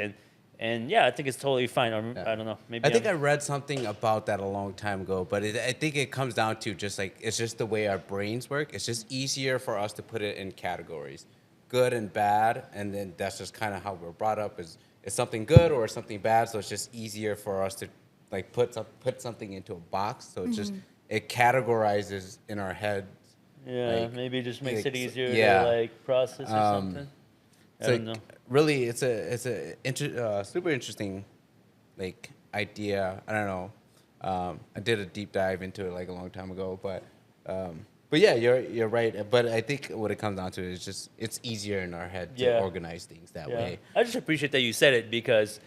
And yeah, I think it's totally fine. Or,
Yeah.
I don't know. Maybe
I think I
I'm-
read something about that a long time ago, but I think it comes down to just like it's just the way our brains work. It's just easier for us to put it in categories, good and bad, and then that's just kind of how we're brought up. Is something good or something bad? So it's just easier for us to like put something into a box. So it's just it categorizes in our head.
yeah,
like,
maybe it just makes it
it's-
easier
yeah.
to like process or something. I
So
don't know.
really, it's a super interesting like idea. I don't know. I did a deep dive into it like a long time ago, but yeah, you're right. But I think what it comes down to is just it's easier in our head to
Yeah.
organize things that
Yeah.
way.
I just appreciate that you said it because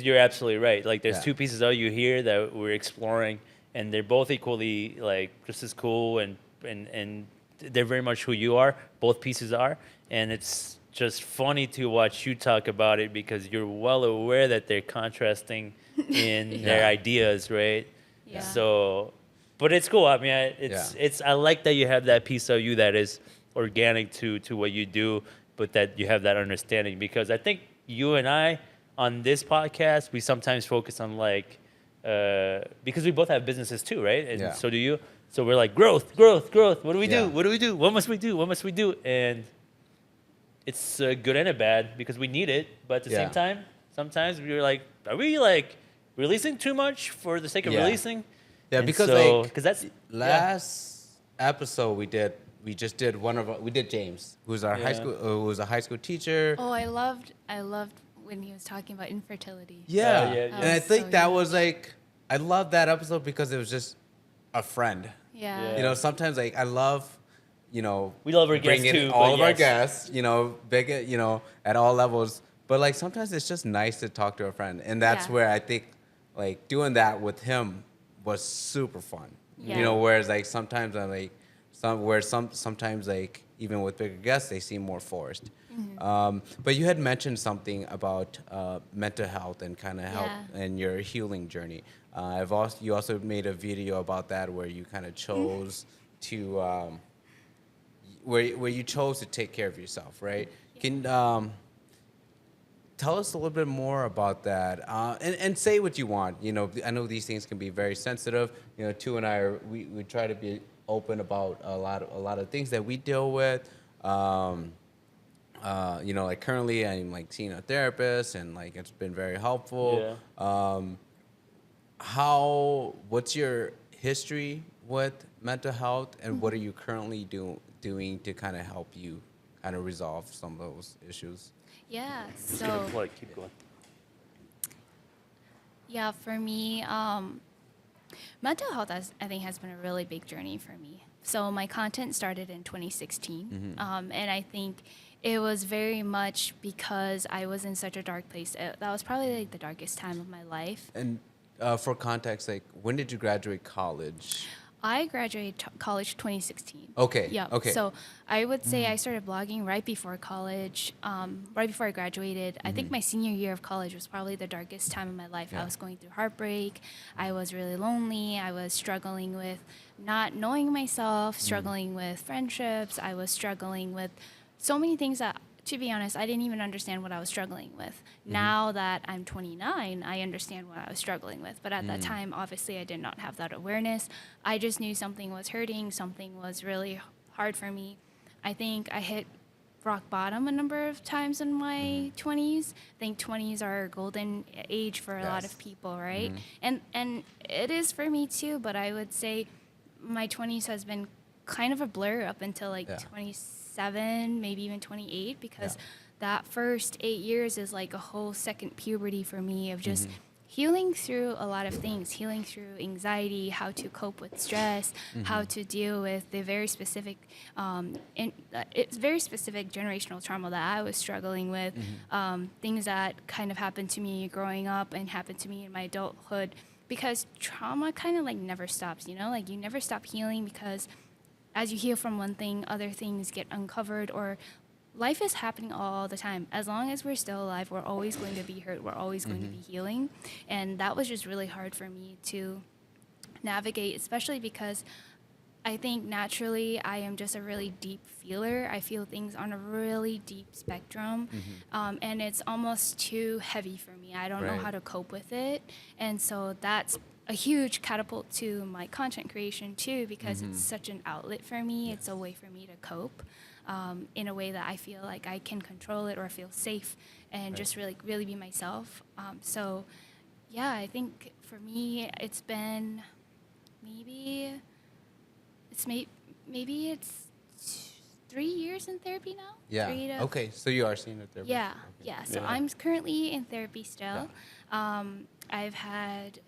you're absolutely right. Like there's
Yeah.
two pieces of you here that we're exploring, and they're both equally like just as cool, and they're very much who you are. Both pieces are, and it's just funny to watch you talk about it because you're well aware that they're contrasting in their
Yeah.
ideas, right?
Yeah.
So, but it's cool. I mean,
Yeah.
I like that you have that piece of you that is organic to what you do, but that you have that understanding because I think you and I on this podcast we sometimes focus on like because we both have businesses too, right? And
Yeah.
so do you. So we're like growth. What do we
Yeah.
do? What do we do? What must we do? What must we do? And it's a good and a bad because we need it, but at the
Yeah.
same time, sometimes we're like, are we like releasing too much for the sake of
Yeah.
releasing?
Yeah,
And
because
so,
like
that's
last episode we just did we did James, who's our high
Yeah.
school, who was a high school teacher.
Oh, I loved when he was talking about infertility.
Yeah.
yeah,
And I
was
think
so
that
huge.
was like, I love that episode because it was just a friend.
Yeah.
Yeah.
You know, sometimes like I love,
we love our guests
bringing
too,
all
but
of our
yes.
guests, big, at all levels. But like sometimes it's just nice to talk to a friend. And that's
Yeah.
where I think like doing that with him was super fun.
Yeah.
Whereas like sometimes I'm like, sometimes like even with bigger guests, they seem more forced. But you had mentioned something about mental health and kind of help
Yeah.
and your healing journey. You also made a video about that where you kind of chose to where you chose to take care of yourself, right? Can tell us a little bit more about that, and say what you want. I know these things can be very sensitive. Tu and I we try to be open about a lot of things that we deal with. Like currently I'm like seeing a therapist, and like it's been very helpful. What's your history with mental health, and what are you currently doing to kind of help you kind of resolve some of those issues?
Yeah.
Keep
So
it light, keep going.
yeah, for me, mental health I think has been a really big journey for me. So my content started in 2016, and I think it was very much because I was in such a dark place. That was probably like the darkest time of my life.
And for context, like when did you graduate college?
I graduated college 2016.
Okay.
Yeah.
Okay.
So I would say I started blogging right before college, right before I graduated. I think my senior year of college was probably the darkest time of my life.
Yeah.
I was going through heartbreak. I was really lonely. I was struggling with not knowing myself, struggling with friendships. I was struggling with so many things that, to be honest, I didn't even understand what I was struggling with. Now that I'm 29, I understand what I was struggling with. But at that time, obviously, I did not have that awareness. I just knew something was hurting, something was really hard for me. I think I hit rock bottom a number of times in my 20s. I think 20s are a golden age for a lot
Yes.
of people, right? And it is for me too, but I would say my 20s has been kind of a blur up until like
Yeah.
27, maybe even 28, because
Yeah.
that first 8 years is like a whole second puberty for me of just healing through a lot of things, healing through anxiety, how to cope with stress, how to deal with the very specific, it's very specific generational trauma that I was struggling with, things that kind of happened to me growing up and happened to me in my adulthood, because trauma kind of like never stops, like you never stop healing, because as you heal from one thing, other things get uncovered, or life is happening all the time. As long as we're still alive, we're always going to be hurt. We're always going to be healing. And that was just really hard for me to navigate, especially because I think naturally I am just a really deep feeler. I feel things on a really deep spectrum, and it's almost too heavy for me. I don't know
Right.
how to cope with it, and so that's a huge catapult to my content creation too, because it's such an outlet for me. It's a way for me to cope in a way that I feel like I can control it or feel safe and just really be myself. So yeah, I think for me it's been maybe maybe it's 3 years in therapy now.
Yeah.
3 to
Okay. So you are seeing a therapist.
yeah,
Okay.
yeah. So
Yeah.
I'm currently in therapy still. I've had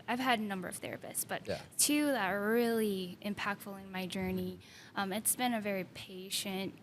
I've had a number of therapists, but
Yeah.
two that are really impactful in my journey. It's been a very patient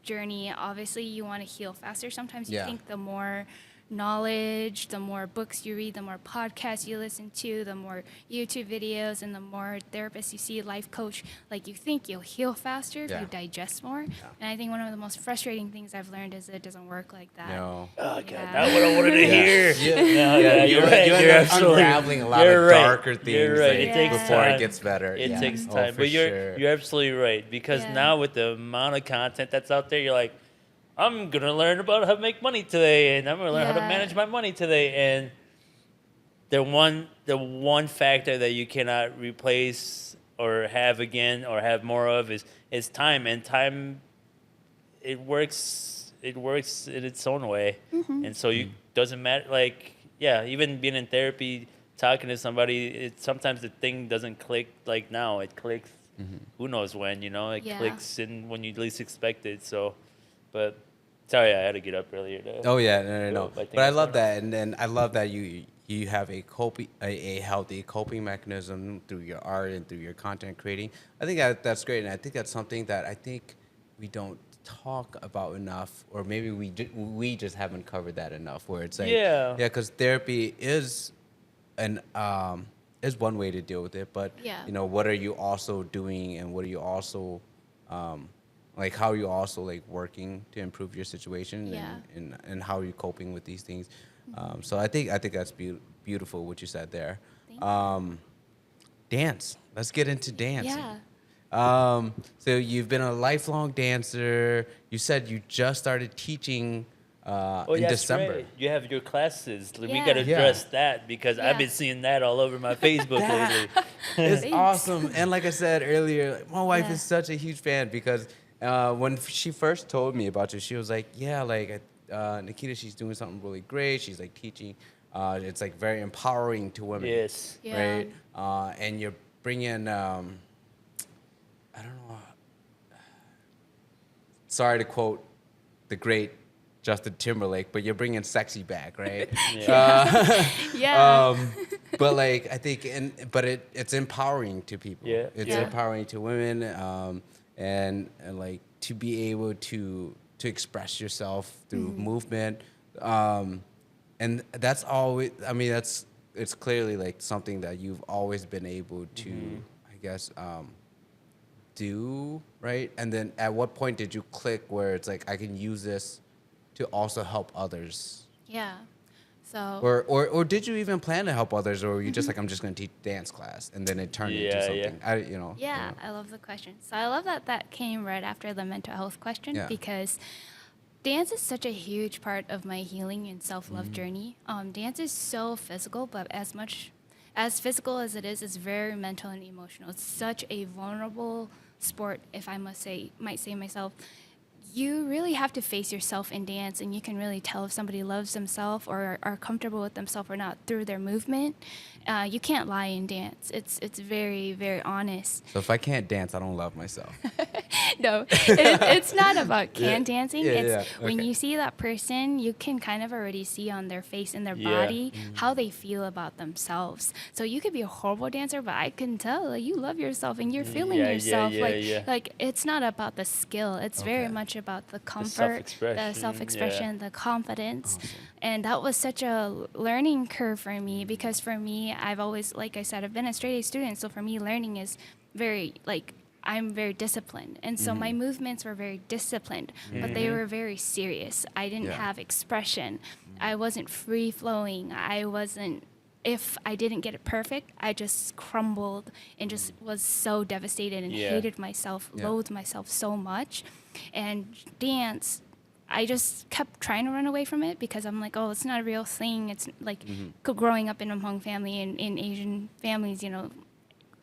journey. Obviously, you want to heal faster. Sometimes you
Yeah.
think the more knowledge, the more books you read, the more podcasts you listen to, the more YouTube videos, and the more therapists you see, life coach, like you think you'll heal faster if
Yeah.
you digest more. And I think one of the most frustrating things I've learned is that it doesn't work like that.
No.
Oh, God,
Yeah.
that's what I wanted to hear.
Yeah.
No,
Yeah,
you're
you
right.
end
You're
up
absolutely
unraveling a lot
you're
of
right.
darker things.
You're right.
like,
It takes
before
time.
it gets better.
It
Yeah.
takes
Oh,
time,
for
but
sure.
you're absolutely right, because
Yeah.
now with the amount of content that's out there, you're like, I'm gonna learn about how to make money today, and I'm gonna learn how to
Yeah.
manage my money today, and the one factor that you cannot replace or have again or have more of is time, and time it works in its own way, and so you doesn't matter, like, yeah, even being in therapy, talking to somebody, sometimes the thing doesn't click like now. It clicks who knows when, it
Yeah.
clicks in when you least expect it. So, but sorry, I had to get up earlier to
Oh yeah, no.
Well, I think
But I
it's
love
fair
that, and then I love that you have a healthy coping mechanism through your art and through your content creating. I think that's great, and I think that's something that I think we don't talk about enough, or maybe we just haven't covered that enough. Where it's like
Yeah.
because therapy is is one way to deal with it, but
Yeah.
what are you also doing, and what are you also like how are you also like working to improve your situation,
Yeah.
and how are you coping with these things. So I think that's beautiful what you said there.
Thank
Dance, let's get into dancing.
Yeah.
So you've been a lifelong dancer. You said you just started teaching in
that's
December.
right. You have your classes. We
Yeah.
got to
Yeah.
address that, because I've
Yeah.
been seeing that all over my Facebook lately.
It's
Thanks.
awesome. And like I said earlier, my wife
Yeah.
is such a huge fan, because when she first told me about you, she was like, yeah, like Nakita, she's doing something really great. She's like teaching. It's like very empowering to women.
Yes.
Yeah.
Right. And you're bringing, I don't know. Sorry to quote the great Justin Timberlake, but you're bringing sexy back, right?
Yeah.
But like I think, but it's empowering to people.
Yeah.
It's
Yeah.
empowering to women, and like to be able to express yourself through movement, and that's always. I mean, it's clearly like something that you've always been able to, I guess, do, right? And then at what point did you click where it's like I can use this to also help others?
Yeah. So
Or did you even plan to help others, or were you just like, I'm just going to teach dance class, and then it turned into
Yeah,
something?
yeah, I love the question. So I love that came right after the mental health question,
Yeah.
because dance is such a huge part of my healing and self-love journey. Dance is so physical, but as much as physical as it is, it's very mental and emotional. It's such a vulnerable sport, if I might say myself. You really have to face yourself in dance, and you can really tell if somebody loves themselves or are comfortable with themselves or not through their movement. You can't lie in dance. It's very, very honest.
So if I can't dance, I don't love myself.
No, it's not about dancing.
Yeah,
It's
yeah,
when
okay.
you see that person, you can kind of already see on their face and their
Yeah.
body how they feel about themselves. So you could be a horrible dancer, but I can tell like, you love yourself and you're feeling
Yeah, yeah,
yourself.
yeah.
Like it's not about the skill. It's very
Okay.
much about the comfort,
self-expression,
the self-expression, the confidence.
Awesome.
And that was such a learning curve for me, because for me, I've always, like I said, I've been a straight A student. So for me, learning is very, like, I'm very disciplined. And so my movements were very disciplined, but they were very serious. I didn't
Yeah.
have expression. I wasn't free flowing. I wasn't if I didn't get it perfect, I just crumbled and just was so devastated and
Yeah.
hated myself,
Yeah.
loathed myself so much. And dance, I just kept trying to run away from it because I'm like, oh, it's not a real thing. It's like growing up in a Hmong family and in Asian families, you know,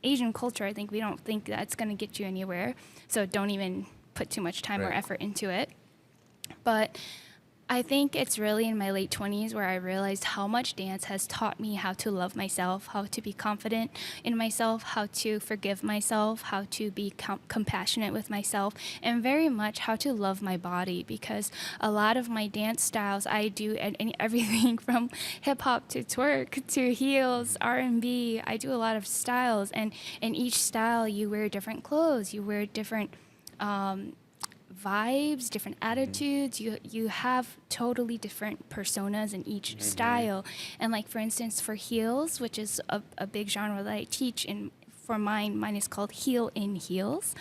Asian culture, I think we don't think that's going to get you anywhere. So don't even put too much time or
Right.
effort into it. But I think it's really in my late 20s where I realized how much dance has taught me how to love myself, how to be confident in myself, how to forgive myself, how to be compassionate with myself, and very much how to love my body, because a lot of my dance styles I do everything from hip hop to twerk to heels, R&B. I do a lot of styles, and in each style you wear different clothes, you wear different vibes, different attitudes. You have totally different personas in each style. And like for instance, for heels, which is a big genre that I teach, and for mine is called heel in heels.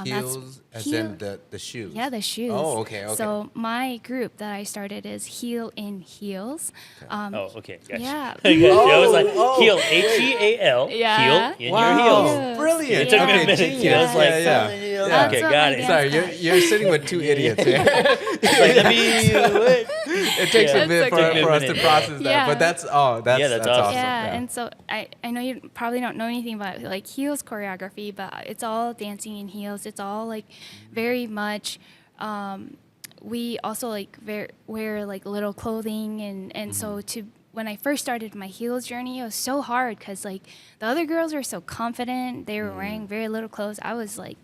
Heels, as in the shoes.
Yeah, the shoes.
Oh, okay.
So my group that I started is Heel in Heels.
Oh, okay. Gotcha.
Yeah.
I got you. I was like,
Oh,
heel, H-E-A-L,
Yeah.
heel in
Wow,
your heels.
Yeah.
brilliant.
It took me a
Yeah.
minute.
genius.
I was like,
yeah.
okay,
That's what
got
my
it.
dance
Sorry, you're sitting with two idiots here.
Like, let me, what?
It takes
Yeah.
a bit
That's okay.
for us to
Yeah.
process that,
Yeah.
but that's
that's awesome.
Yeah, and so I know you probably don't know anything about like heels choreography, but it's all dancing in heels. It's all like very much. We also like wear like little clothing, and so when I first started my heels journey, it was so hard because like the other girls were so confident. They were wearing very little clothes. I was like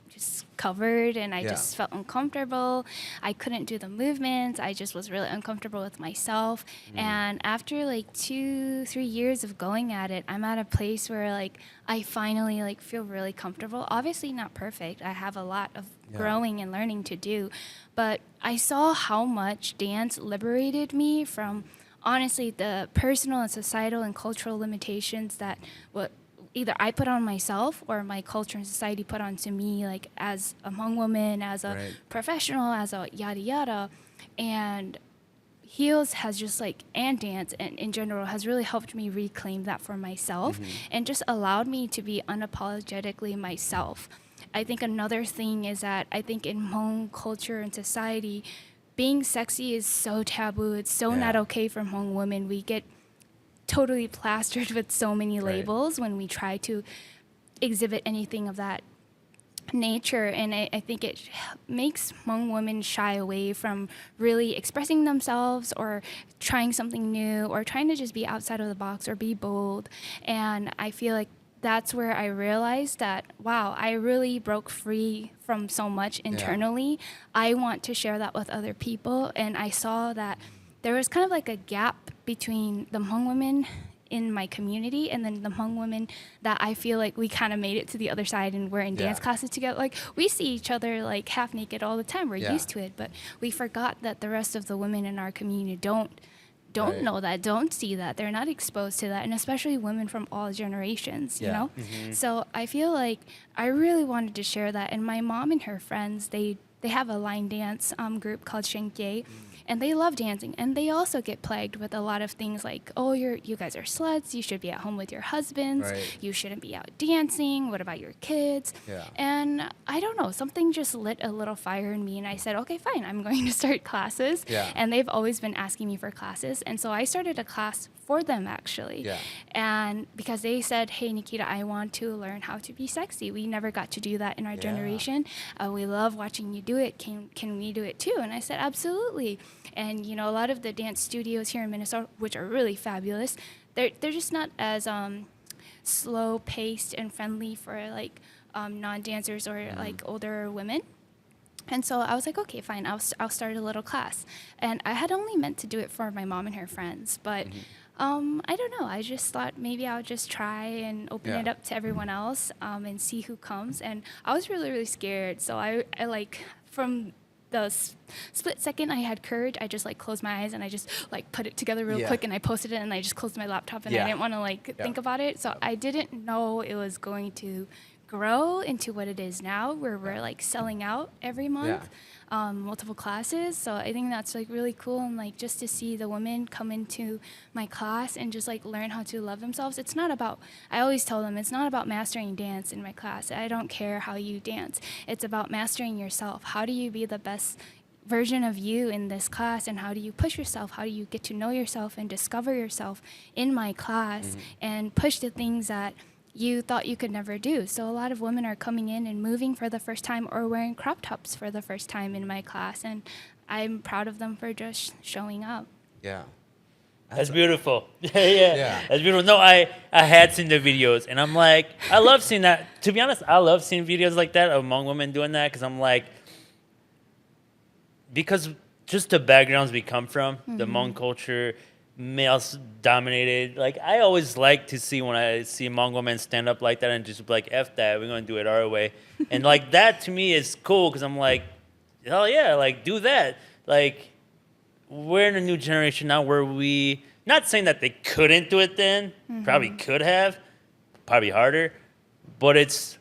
just covered, and I just felt uncomfortable. I couldn't do the movements. I just was really uncomfortable with myself. And after like 2-3 years of going at it, I'm at a place where like I finally like feel really comfortable. Obviously not perfect. I have a lot of growing and learning to do, but I saw how much dance liberated me from honestly the personal and societal and cultural limitations that what either I put on myself or my culture and society put onto me, like as a Hmong woman, as a professional, as a yada yada. And heels has just like, and dance and in general has really helped me reclaim that for myself and just allowed me to be unapologetically myself. I think another thing is that I think in Hmong culture and society, being sexy is so taboo. It's so not okay for Hmong women. We get totally plastered with so many labels when we try to exhibit anything of that nature, and I think it makes Hmong women shy away from really expressing themselves or trying something new or trying to just be outside of the box or be bold. And I feel like that's where I realized that, wow, I really broke free from so much internally. I want to share that with other people, and I saw that there was kind of like a gap between the Hmong women in my community and then the Hmong women that I feel like we kind of made it to the other side and we're in dance classes together. Like we see each other like half naked all the time. We're used to it, but we forgot that the rest of the women in our community don't know that, don't see that. They're not exposed to that, and especially women from all generations, you know? So I feel like I really wanted to share that, and my mom and her friends, they have a line dance group called Shenkye, and they love dancing, and they also get plagued with a lot of things like, oh, you guys are sluts, you should be at home with your husbands, you shouldn't be out dancing, what about your kids? And I don't know, something just lit a little fire in me, and I said, okay, fine, I'm going to start classes. And they've always been asking me for classes, and so I started a class for them actually. And because they said, hey, Nakita, I want to learn how to be sexy. We never got to do that in our generation. We love watching you do it. Can we do it too? And I said, absolutely. And you know, a lot of the dance studios here in Minnesota, which are really fabulous, they're just not as slow paced and friendly for like non-dancers or like older women. And so I was like, okay, fine, I'll start a little class. And I had only meant to do it for my mom and her friends, but I don't know. I just thought maybe I would just try and open it up to everyone else and see who comes. And I was really, really scared. So I like, from the split second I had courage, I just like closed my eyes and I just like put it together real quick and I posted it and I just closed my laptop and I didn't want to like think about it. So I didn't know it was going to grow into what it is now, where we're like selling out every month, multiple classes. So I think that's like really cool, and like just to see the women come into my class and just like learn how to love themselves. It's not about, I always tell them, it's not about mastering dance in my class. I don't care how you dance. It's about mastering yourself. How do you be the best version of you in this class, and how do you push yourself? How do you get to know yourself and discover yourself in my class and push the things that you thought you could never do? So a lot of women are coming in and moving for the first time or wearing crop tops for the first time in my class, and I'm proud of them for just showing up.
Yeah.
That's beautiful. Yeah,
Yeah.
that's beautiful. No, I had seen the videos, and I'm like, I love seeing that. To be honest, I love seeing videos like that of Hmong women doing that, because I'm like, because just the backgrounds we come from, the Hmong culture, males dominated. Like, I always like to see when I see Hmong women stand up like that and just be like, F that, we're going to do it our way. And like, that to me is cool, because I'm like, hell yeah, like, do that. Like, we're in a new generation now where we, not saying that they couldn't do it then, probably could have, probably harder, but it's,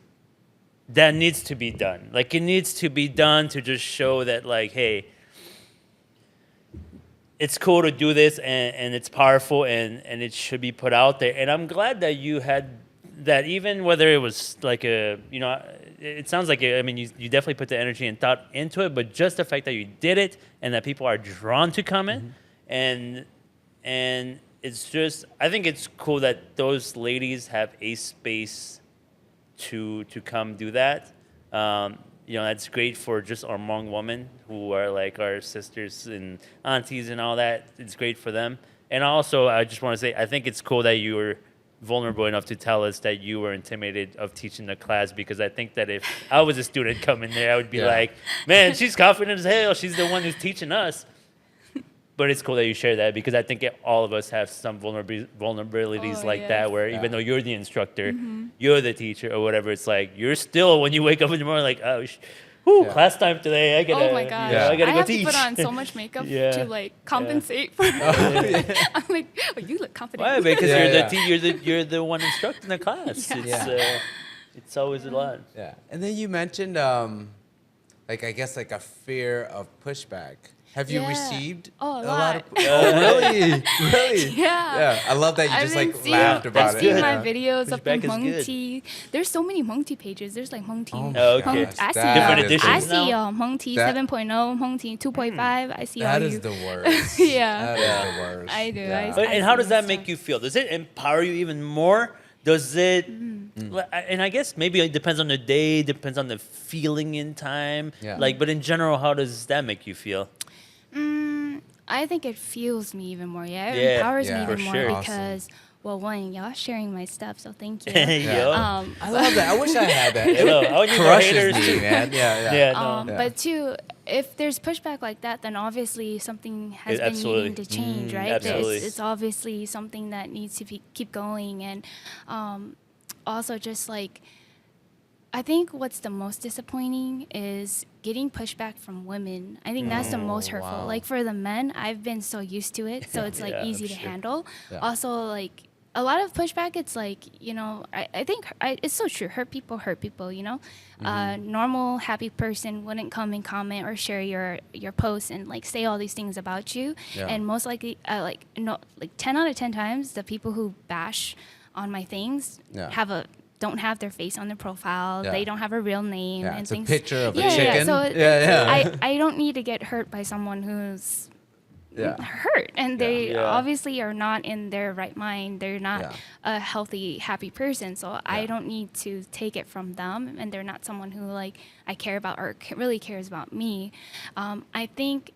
that needs to be done. Like, it needs to be done to just show that, like, hey, it's cool to do this, and it's powerful, and it should be put out there. And I'm glad that you had that, even whether it was like a, you know, it sounds like, I mean, you definitely put the energy and thought into it, but just the fact that you did it and that people are drawn to come in, and it's just, I think it's cool that those ladies have a space to come do that. You know, that's great for just our Hmong women who are like our sisters and aunties and all that. It's great for them. And also, I just want to say, I think it's cool that you were vulnerable enough to tell us that you were intimidated of teaching the class, because I think that if I was a student coming there, I would be like, man, she's confident as hell. She's the one who's teaching us. But it's cool that you share that, because I think all of us have some vulnerabilities that, where even though you're the instructor, you're the teacher or whatever, it's like you're still, when you wake up in the morning, like, oh, class time today. I gotta,
oh my gosh,
I gotta
I
go
have
teach.
to put on so much makeup to like compensate for. I'm like, oh, you look confident.
Why? Because you're the one instructing the class. It's always a lot.
Yeah. And then you mentioned, like, I guess, like a fear of pushback. Have you received
a lot of?
Oh, really? Really?
Yeah.
I love that you just like laughed about it.
I've seen my videos of the
Pushback is
Hmong
good.
tea. There's so many Hmong tea pages. There's like Hmong tea.
Oh, okay.
I see
Different editions
I see
now?
Hmong tea 7.0, Hmong tea 2.5. I see all
That
you.
is the worst.
Yeah.
That is the worst.
I do.
Yeah.
And how does that make you feel? Does it empower you even more? Does it, and I guess maybe it depends on the day, depends on the feeling in time.
Yeah.
Like, but in general, how does that make you feel?
I think it fuels me even more. Yeah, it
Yeah,
empowers
yeah,
me
for
even more
sure.
because, well, one, y'all sharing my stuff, so thank you.
Yo.
I love that. I wish I had that.
Hello. I would need more
crushes
haters
me,
too.
man. Yeah.
Yeah, no.
Yeah.
But two, if there's pushback like that, then obviously something has been
Absolutely.
needing to change, right?
Absolutely.
It's obviously something that needs to keep going, and also just like, I think what's the most disappointing is getting pushback from women. I think that's the most hurtful.
wow.
Like for the men, I've been so used to it, so it's like
Yeah,
easy
I'm
to
sure.
handle.
Yeah.
Also, like a lot of pushback, it's like, you know, I think it's so true. Hurt people, you know. Normal, happy person wouldn't come and comment or share your posts and like say all these things about you.
Yeah.
And most likely, like 10 out of 10 times, the people who bash on my things don't have their face on their profile.
Yeah.
They don't have a real name and
It's a
things.
picture of a
Yeah.
chicken.
So
Yeah.
I don't need to get hurt by someone who's hurt, and they
Yeah.
obviously are not in their right mind. They're not
Yeah.
a healthy, happy person. So I don't need to take it from them, and they're not someone who like I care about or really cares about me. I think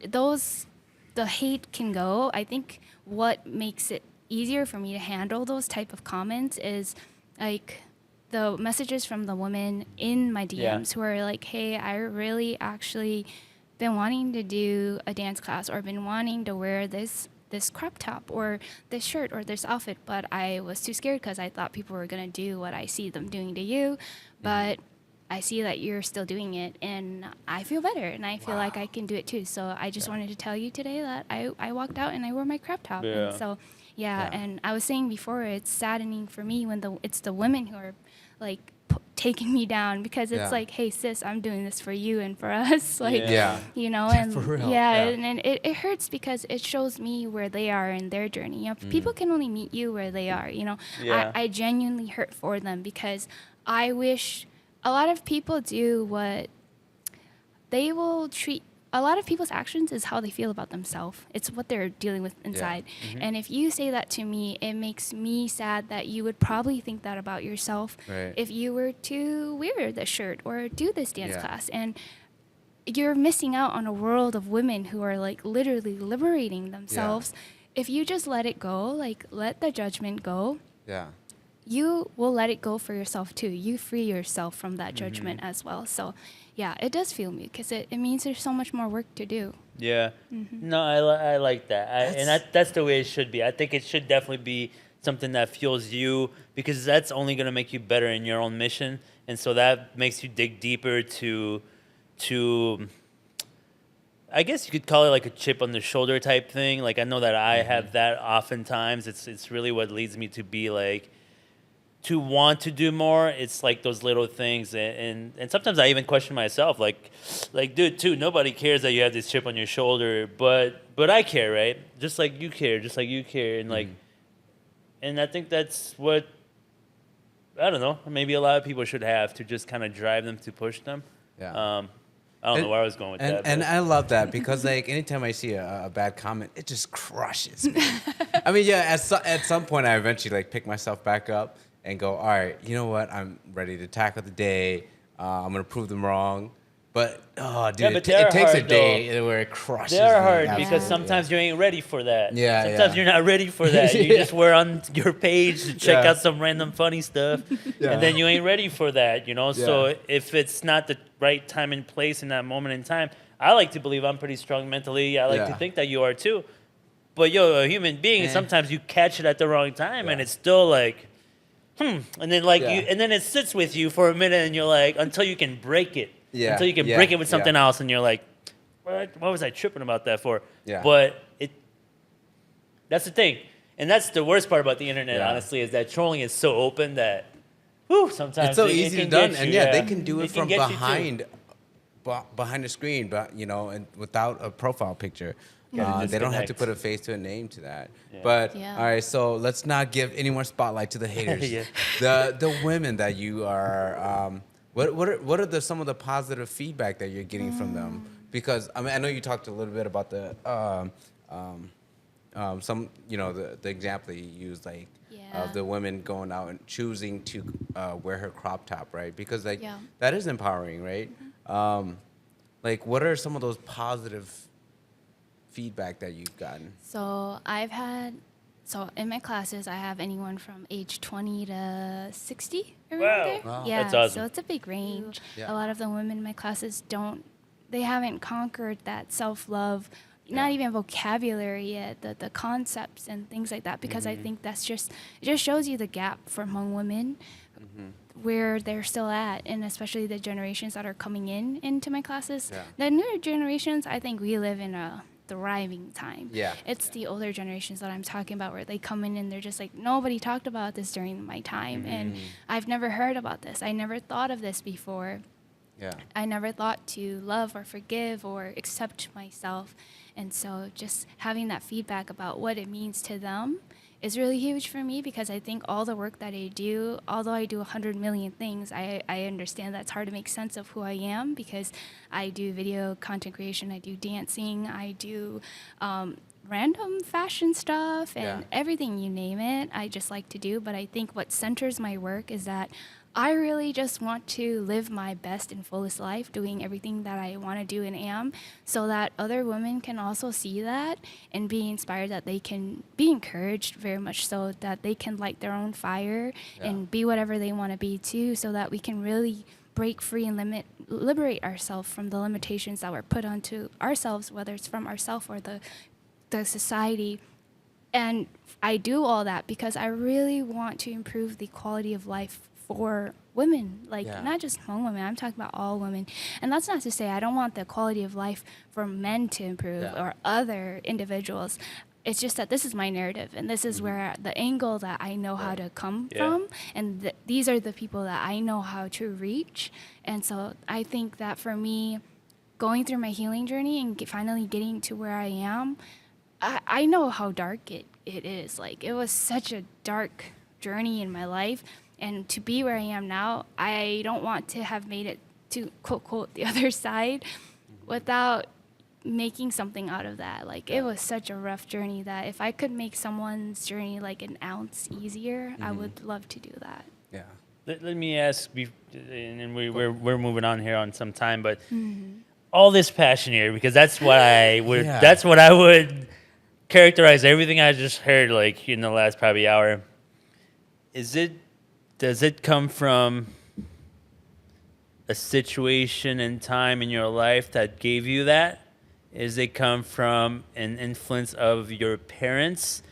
the hate can go. I think what makes it easier for me to handle those type of comments is like the messages from the women in my DMs who are like, hey, I really actually been wanting to do a dance class or been wanting to wear this crop top or this shirt or this outfit, but I was too scared because I thought people were going to do what I see them doing to you. But I see that you're still doing it, and I feel better, and I feel like I can do it too. So I just wanted to tell you today that I walked out and I wore my crop top.
Yeah.
And so, and I was saying before, it's saddening for me when it's the women who are like taking me down, because it's
Yeah.
like, hey sis, I'm doing this for you and for us, like
Yeah.
you know, and
For real.
yeah,
Yeah.
and it hurts because it shows me where they are in their journey. You know, people can only meet you where they are. You know,
Yeah.
I genuinely hurt for them, because I wish a lot of people do what they will treat. A lot of people's actions is how they feel about themselves. It's what they're dealing with inside. And if you say that to me, it makes me sad that you would probably think that about yourself
Right.
if you were to wear this shirt or do this dance
Yeah.
class. And you're missing out on a world of women who are like literally liberating themselves. If you just let it go, like let the judgment go,
Yeah.
you will let it go for yourself too. You free yourself from that judgment as well. So yeah, it does feel me, because it means there's so much more work to do.
Yeah. No, I like that. That's the way it should be. I think it should definitely be something that fuels you, because that's only going to make you better in your own mission. And so that makes you dig deeper to I guess you could call it like a chip on the shoulder type thing. Like I know that I have that oftentimes. It's really what leads me to be like, to want to do more. It's like those little things, and sometimes I even question myself, like dude, too, nobody cares that you have this chip on your shoulder, but I care, right? Just like you care, and like, and I think that's what, I don't know, maybe a lot of people should have to just kind of drive them, to push them.
Yeah.
I don't know where I was going with that.
And
but-
I love that, because like anytime I see a bad comment, it just crushes me. I mean, yeah, at some point I eventually like pick myself back up and go, all right, you know what? I'm ready to tackle the day. I'm gonna prove them wrong. But oh, dude,
Yeah, but
it takes a
hard,
day where it crushes.
They're
me.
hard
Absolutely.
because sometimes you ain't ready for that.
Yeah,
Sometimes
yeah.
you're not ready for that. You
Yeah.
just were on your page to check
Yeah.
out some random funny stuff,
Yeah.
and then you ain't ready for that, you know? So
Yeah.
if it's not the right time and place in that moment in time, I like to believe I'm pretty strong mentally. I like to
Yeah.
think that you are too. But yo, a human being,
Eh.
sometimes you catch it at the wrong time, and
Yeah.
it's still like, and then like
Yeah.
and then it sits with you for a minute, and you're like, until you can break it.
Yeah,
Until you can
yeah,
break it with something
yeah.
else, and you're like, what was I tripping about that for?
Yeah.
But that's the thing. And that's the worst part about the internet,
Yeah.
honestly, is that trolling is so open that, sometimes
It's so
it
easy to
can
done,
get
and
you,
yeah, they can do it
can
from
get you too.
behind the screen, but you know, and without a profile picture.
Gotta
They don't have to
disconnect.
put a face to a name to that.
Yeah.
But
Yeah.
all right, so let's not give any more spotlight to the haters.
Yeah.
The women that you are, what are some of the positive feedback that you're getting from them? Because I mean, I know you talked a little bit about the some, you know, the example that you used, like
Yeah.
of the women going out and choosing to wear her crop top, right? Because like
Yeah.
that is empowering, right? Like, what are some of those positive feedback that you've gotten?
So in my classes, I have anyone from age 20 to 60 around
Wow.
there.
Wow.
Yeah,
That's awesome.
so it's a big range.
Yeah.
A lot of the women in my classes they haven't conquered that self-love, not
Yeah.
even vocabulary yet, the concepts and things like that, because I think it just shows you the gap for Hmong women, where they're still at, and especially the generations that are coming into my classes.
Yeah.
The newer generations, I think we live in a thriving time.
Yeah.
It's the older generations that I'm talking about, where they come in and they're just like, nobody talked about this during my time, and I've never heard about this. I never thought of this before.
Yeah.
I never thought to love or forgive or accept myself. And so just having that feedback about what it means to them is really huge for me, because I think all the work that I do, although I do 100 million things, I understand that it's hard to make sense of who I am, because I do video content creation, I do dancing, I do random fashion stuff, and
Yeah.
everything, you name it, I just like to do. But I think what centers my work is that I really just want to live my best and fullest life, doing everything that I want to do and am, so that other women can also see that and be inspired, that they can be encouraged very much, so that they can light their own fire
Yeah.
and be whatever they want to be too, so that we can really break free and liberate ourselves from the limitations that were put onto ourselves, whether it's from ourselves or the society. And I do all that because I really want to improve the quality of life for women, like
Yeah.
not just Hmong women, I'm talking about all women. And that's not to say I don't want the quality of life for men to improve
Yeah.
or other individuals. It's just that this is my narrative, and this is where the angle that I know how to come from, and these are the people that I know how to reach. And so I think that for me, going through my healing journey and finally getting to where I am, I know how dark it is. Like, it was such a dark journey in my life, and to be where I am now, I don't want to have made it to quote quote the other side without making something out of that. Like, it was such a rough journey that if I could make someone's journey like an ounce easier, I would love to do that.
Yeah.
Let me ask, and we're moving on here on some time, but all this passion here, because that's what I would that's what I would characterize everything I just heard like in the last probably hour. Does it come from a situation and time in your life that gave you that? Does it come from an influence of your parents?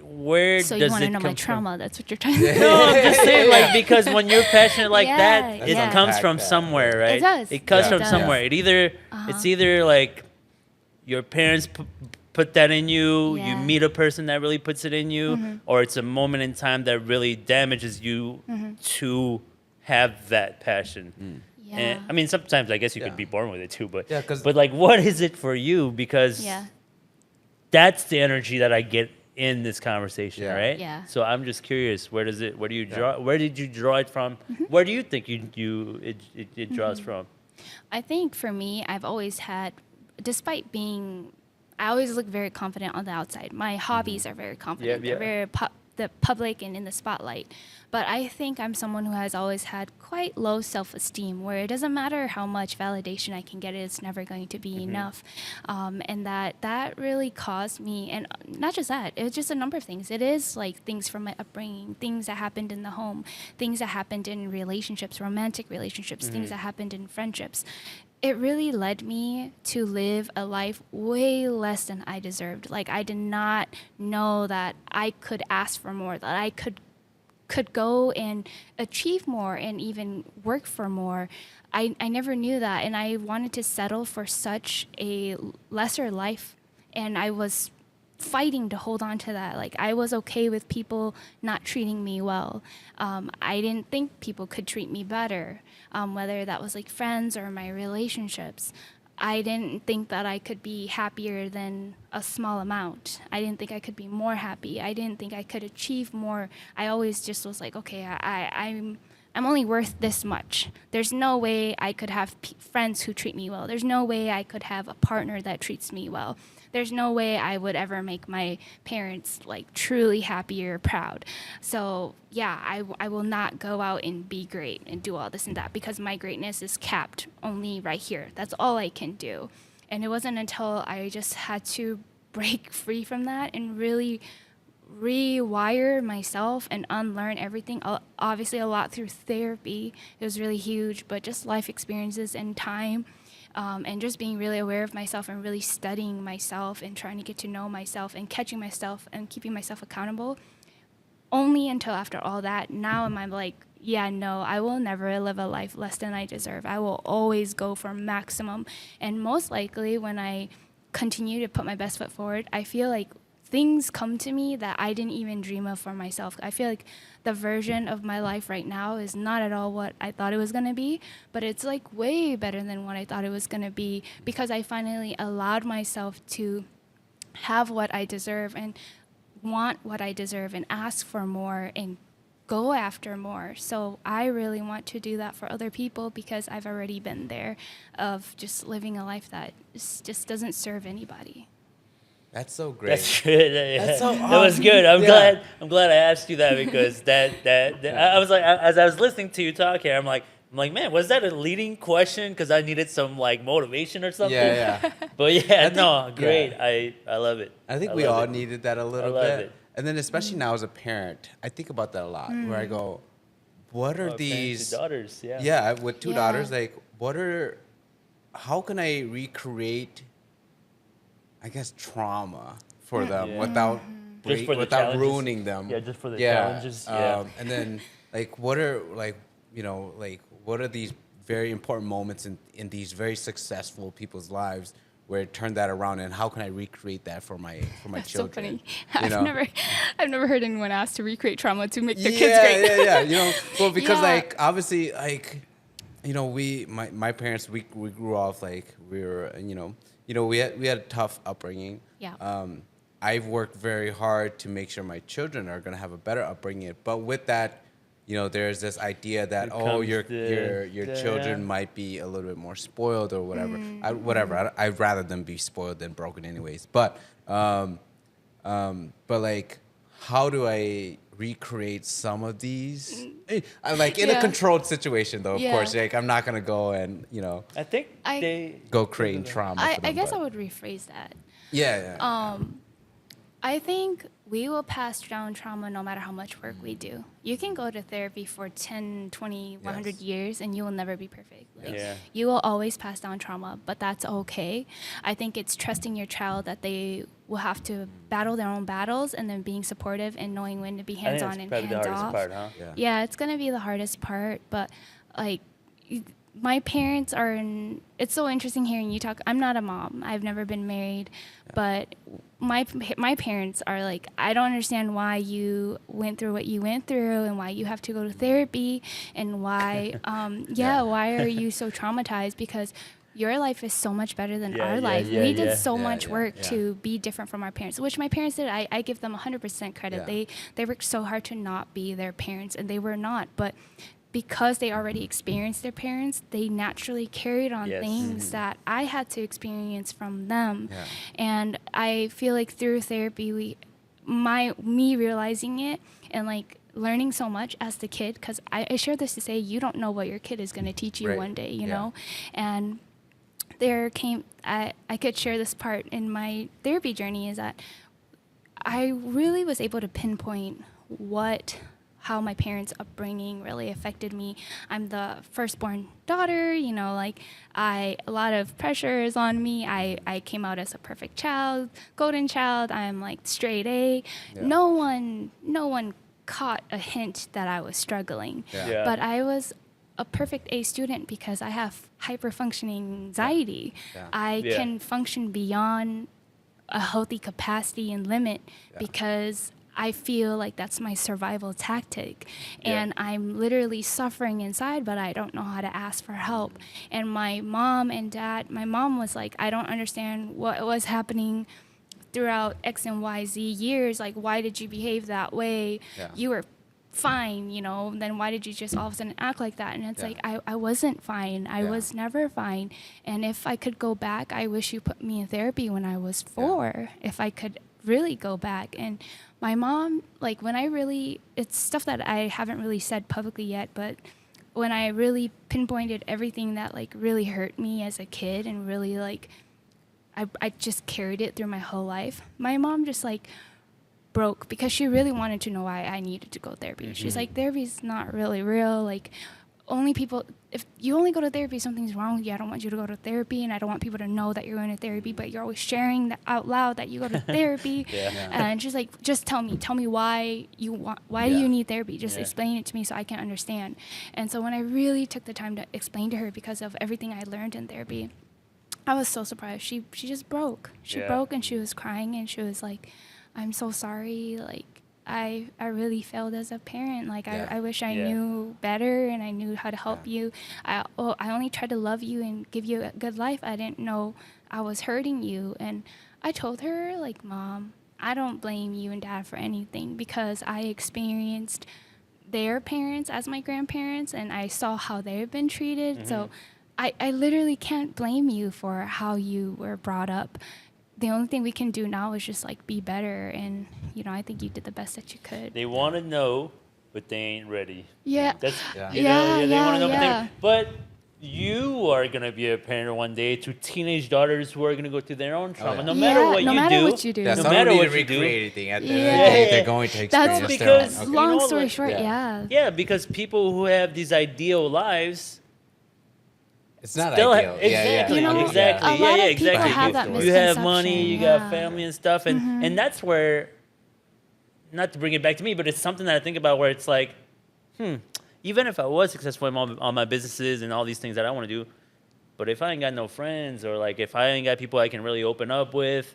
Where
So
does
you want
it
to know
come
my
from?
trauma? That's what you're trying to say.
No, I'm just saying, like, because when you're passionate like that,
Yeah,
it
yeah.
comes from
Unpack that.
somewhere, right?
It does.
It comes
It
from
does.
somewhere. It's either like your parents put that in you, you
Yeah.
meet a person that really puts it in you, or it's a moment in time that really damages you to have that passion.
Yeah.
And I mean, sometimes I guess you could
Yeah.
be born with it too, but
Yeah, 'cause-
but like, what is it for you? Because
Yeah.
that's the energy that I get in this conversation,
Yeah.
right?
Yeah.
So I'm just curious, where do you draw? Where did you draw it from? Where do you think it draws from?
I think for me, I've always had, despite being, I always look very confident on the outside. My hobbies are very confident.
Yeah,
They're very the public and in the spotlight. But I think I'm someone who has always had quite low self-esteem, where it doesn't matter how much validation I can get, it's never going to be enough. And that really caused me, and not just that, it was just a number of things. It is like things from my upbringing, things that happened in the home, things that happened in relationships, romantic relationships, things that happened in friendships. It really led me to live a life way less than I deserved. Like, I did not know that I could ask for more, that I could go and achieve more and even work for more. I never knew that, and I wanted to settle for such a lesser life, and I was fighting to hold on to that. Like, I was okay with people not treating me well. I didn't think people could treat me better, whether that was like friends or my relationships. I didn't think that I could be happier than a small amount. I didn't think I could be more happy. I didn't think I could achieve more. I always just was like, okay, I'm only worth this much. There's no way I could have friends who treat me well. There's no way I could have a partner that treats me well. There's no way I would ever make my parents like truly happy or proud. So yeah, I will not go out and be great and do all this and that, because my greatness is capped only right here. That's all I can do. And it wasn't until I just had to break free from that and really rewire myself and unlearn everything. Obviously a lot through therapy. It was really huge, but just life experiences and time. And just being really aware of myself and really studying myself and trying to get to know myself and catching myself and keeping myself accountable. Only until after all that, now am I like, yeah, no, I will never live a life less than I deserve. I will always go for maximum. And most likely when I continue to put my best foot forward, I feel like things come to me that I didn't even dream of for myself. I feel like the version of my life right now is not at all what I thought it was going to be, but it's like way better than what I thought it was going to be, because I finally allowed myself to have what I deserve and want what I deserve and ask for more and go after more. So I really want to do that for other people, because I've already been there of just living a life that just doesn't serve anybody.
That's so great.
That's good.
That's so
that was
awesome.
good. I'm
Yeah.
glad I asked you that, because that I was like, as I was listening to you talk here, I'm like, man, was that a leading question? Because I needed some like motivation or something.
Yeah.
But yeah, no,
think-
great.
yeah.
I love it.
I think
I
we
love
all
it.
needed that a little
love
bit.
it.
And then especially now as a parent, I think about that a lot. Where I go, what are
Oh, parents
these
to daughters? Yeah.
Yeah, with two
Yeah.
daughters, like how can I recreate, I guess, trauma for them
Yeah.
without
Just for the
without
challenges.
ruining them?
Yeah, just for the challenges. Yeah.
And then like what are what are these very important moments in these very successful people's lives where it turned that around, and how can I recreate that for my
That's
children?
so funny.
You know?
I've never heard anyone ask to recreate trauma to make their
yeah,
kids great.
yeah. You know, well, because
Yeah.
like obviously, like, you know, my parents, we grew off like we were, we had a tough upbringing.
Yeah.
I've worked very hard to make sure my children are gonna have a better upbringing. But with that, there's this idea that
Becomes
your
the
children
yeah.
might be a little bit more spoiled or whatever.
Mm-hmm.
I'd rather them be spoiled than broken, anyways. But like, how do I recreate some of these? I like in a
Yeah.
controlled situation, though. Of
Yeah.
course, like I'm not gonna go and
I think
I-
they
go creating trauma.
I
for them,
guess
but-
I would rephrase that.
Yeah.
I think we will pass down trauma no matter how much work we do. You can go to therapy for 10, 20, 100
Yes.
years and you will never be perfect. Like,
Yeah.
You will always pass down trauma, but that's okay. I think it's trusting your child that they will have to battle their own battles and then being supportive and knowing when to be
I think
hands-on
that's
and
probably the
hands
hardest
off.
part, huh?
Yeah.
It's going to be the hardest part, but like my parents are it's so interesting hearing you talk. I'm not a mom. I've never been married, but my parents are like, I don't understand why you went through what you went through and why you have to go to therapy and why why are you so traumatized, because your life is so much better than
Yeah,
our
yeah,
life.
yeah,
We did
yeah.
so
Yeah,
much
yeah,
work
yeah.
to be different from our parents, which my parents did. I give them 100% credit.
Yeah.
They worked so hard to not be their parents, and they were not. But because they already experienced their parents, they naturally carried on
Yes.
things that I had to experience from them.
Yeah.
And I feel like through therapy, me realizing it and like learning so much as the kid, because I share this to say you don't know what your kid is going to teach you
Right.
one day, you
Yeah.
know? And I could share this part in my therapy journey, is that I really was able to pinpoint how my parents' upbringing really affected me. I'm the firstborn daughter, like a lot of pressure is on me. I came out as a perfect child, golden child. I'm like straight A.
Yeah.
No one caught a hint that I was struggling.
Yeah.
Yeah.
But I was a perfect A student because I have hyper-functioning anxiety.
Yeah.
I
Yeah.
can function beyond a healthy capacity and limit
Yeah.
because I feel like that's my survival tactic.
Yeah.
And I'm literally suffering inside, but I don't know how to ask for help. And my mom and dad, my mom was like, I don't understand what was happening throughout X and Y, Z years. Like, why did you behave that way?
Yeah.
You were fine, then why did you just all of a sudden act like that? And it's
Yeah.
like, I wasn't fine. I
Yeah.
was never fine. And if I could go back, I wish you put me in therapy when I was 4, if I could really go back. And my mom, like it's stuff that I haven't really said publicly yet, but when I really pinpointed everything that like really hurt me as a kid and really like, I just carried it through my whole life. My mom just like broke because she really wanted to know why I needed to go to therapy. She's like, therapy's not really real. Like, if you only go to therapy, something's wrong with you. I don't want you to go to therapy, and I don't want people to know that you're going to therapy, but you're always sharing that out loud that you go to therapy.
Yeah.
And she's like, just tell me why do
Yeah.
you need therapy? Just
Yeah.
explain it to me so I can understand. And so when I really took the time to explain to her because of everything I learned in therapy, I was so surprised. She just broke. She
Yeah.
broke, and she was crying, and she was like, I'm so sorry. Like, I really failed as a parent. Like,
Yeah.
I wish I
Yeah.
knew better and I knew how to help
Yeah.
you. I only tried to love you and give you a good life. I didn't know I was hurting you. And I told her, like, Mom, I don't blame you and Dad for anything because I experienced their parents as my grandparents and I saw how they've been treated. So I literally can't blame you for how you were brought up. The only thing we can do now is just like be better, and I think you did the best that you could.
They want to know, but they ain't ready.
Yeah.
That's
Yeah.
you know, they want to know,
Yeah.
but you are gonna be a parent one day to teenage daughters who are gonna go through their own trauma.
yeah.
No matter what
no
you
matter
do,
what you do.
Yeah,
no
some
matter
don't need
what
to
you do.
recreate anything. At the end of the
Yeah.
day, they're going to
That's
experience their
because
own.
you
long
know,
story
like-
short,
Yeah.
yeah.
Yeah, because people who have these ideal lives
It's not
still
ideal.
exactly,
You know,
exactly.
a
Yeah,
lot
yeah,
of people
exactly.
have that
You have money,
misconception,
you
yeah.
got family and stuff, and that's where, not to bring it back to me, but it's something that I think about where it's like, even if I was successful in all my businesses and all these things that I want to do, But if I ain't got no friends, or like if I ain't got people I can really open up with,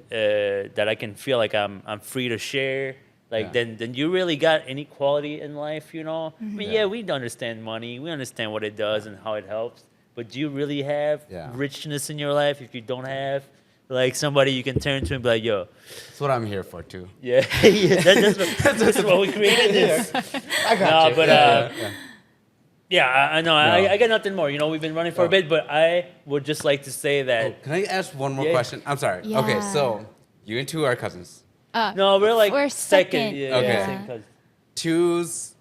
that I can feel like I'm free to share, like then you really got any quality in life, you know? I mean, yeah, we understand money, we understand what it does and how it helps, but do you really have richness in your life if you don't have like somebody you can turn to and be like, yo?
That's what I'm here for too.
Yeah, that's what we created this.
I got you.
But yeah, I know.
No.
I got nothing more. You know, we've been running for a bit, but I would just like to say that.
Can I ask one more
Yeah.
question? I'm sorry.
Yeah.
Okay, so you and two are cousins.
No, we're like
We're second.
Yeah,
Okay.
yeah, same cousin.
Two's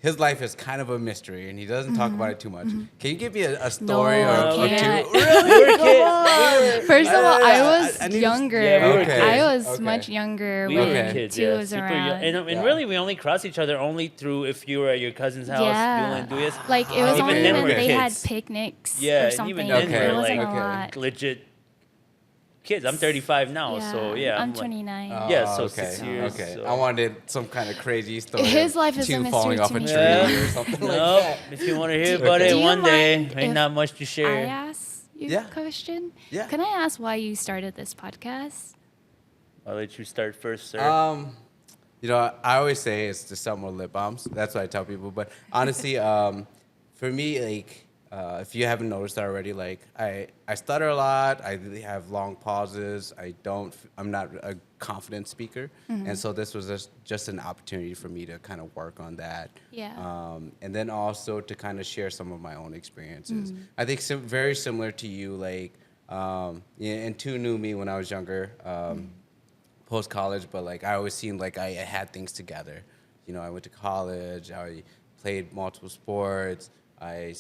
his life is kind of a mystery, and he doesn't talk about it too much. Can you give me a story
No,
or
I can't.
two?
We were kids.
First of all, I
I
was
need to-
younger.
Yeah, we were
kids.
I was
Okay.
much younger
We were
when
kids.
two
Yeah,
was
super
around.
young. And
Yeah.
really, we only crossed each other only through if you were at your cousin's house
Yeah.
doing this.
Like it was
Even
only
then
when
we're
they had
kids.
picnics
Yeah,
or
and
something.
even then
we're
It wasn't
like-
a lot.
Legit kids. I'm 35 now, so yeah.
I'm
like-
29.
Yeah, so
okay.
6 years,
Okay,
so-
I wanted some kind of crazy story.
His life is a
two
mystery
falling
to
off a
me.
tree
Yeah.
or something like
No,
that.
if you want to hear about
Okay.
it
Do you
one day,
mind
ain't
if
not much to
I
share.
ask you
Yeah.
a question?
Yeah.
Can I ask why you started this podcast?
I'll let you start first, sir.
You know, I always say it's to sell more lip balms. That's what I tell people. But honestly, for me, like, if you haven't noticed already, like, I stutter a lot. I really have long pauses. I'm not a confident speaker. And so this was just an opportunity for me to kind of work on that.
Yeah.
And then also to kind of share some of my own experiences. I think very similar to you, like, and two knew me when I was younger. Post college, but like I always seemed like I had things together. You know, I went to college, I played multiple sports, I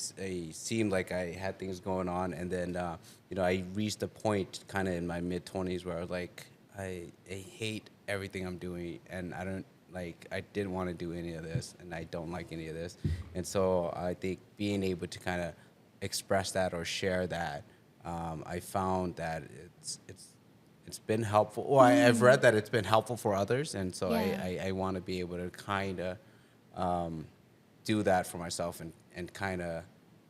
seemed like I had things going on, and then you know, I reached a point kind of in my mid 20s where I was like, I hate everything I'm doing, and I didn't want to do any of this, and I don't like any of this, and so I think being able to kind of express that or share that, I found that it's been helpful. Well, I've read that it's been helpful for others, and so I want to be able to kind of do that for myself and kind of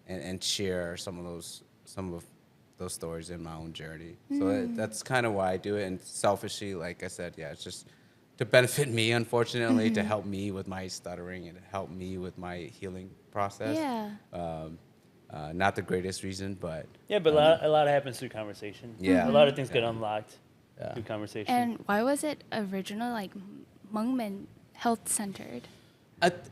and share some of those stories in my own journey. So that's kind of why I do it. And selfishly, like I said, yeah, it's just to benefit me, unfortunately, to help me with my stuttering and to help me with my healing process.
Yeah.
Not the greatest reason, but
Yeah, but a lot happens through conversation.
Yeah.
A lot of things get unlocked through conversation.
And why was it original, like Hmong Men health centered?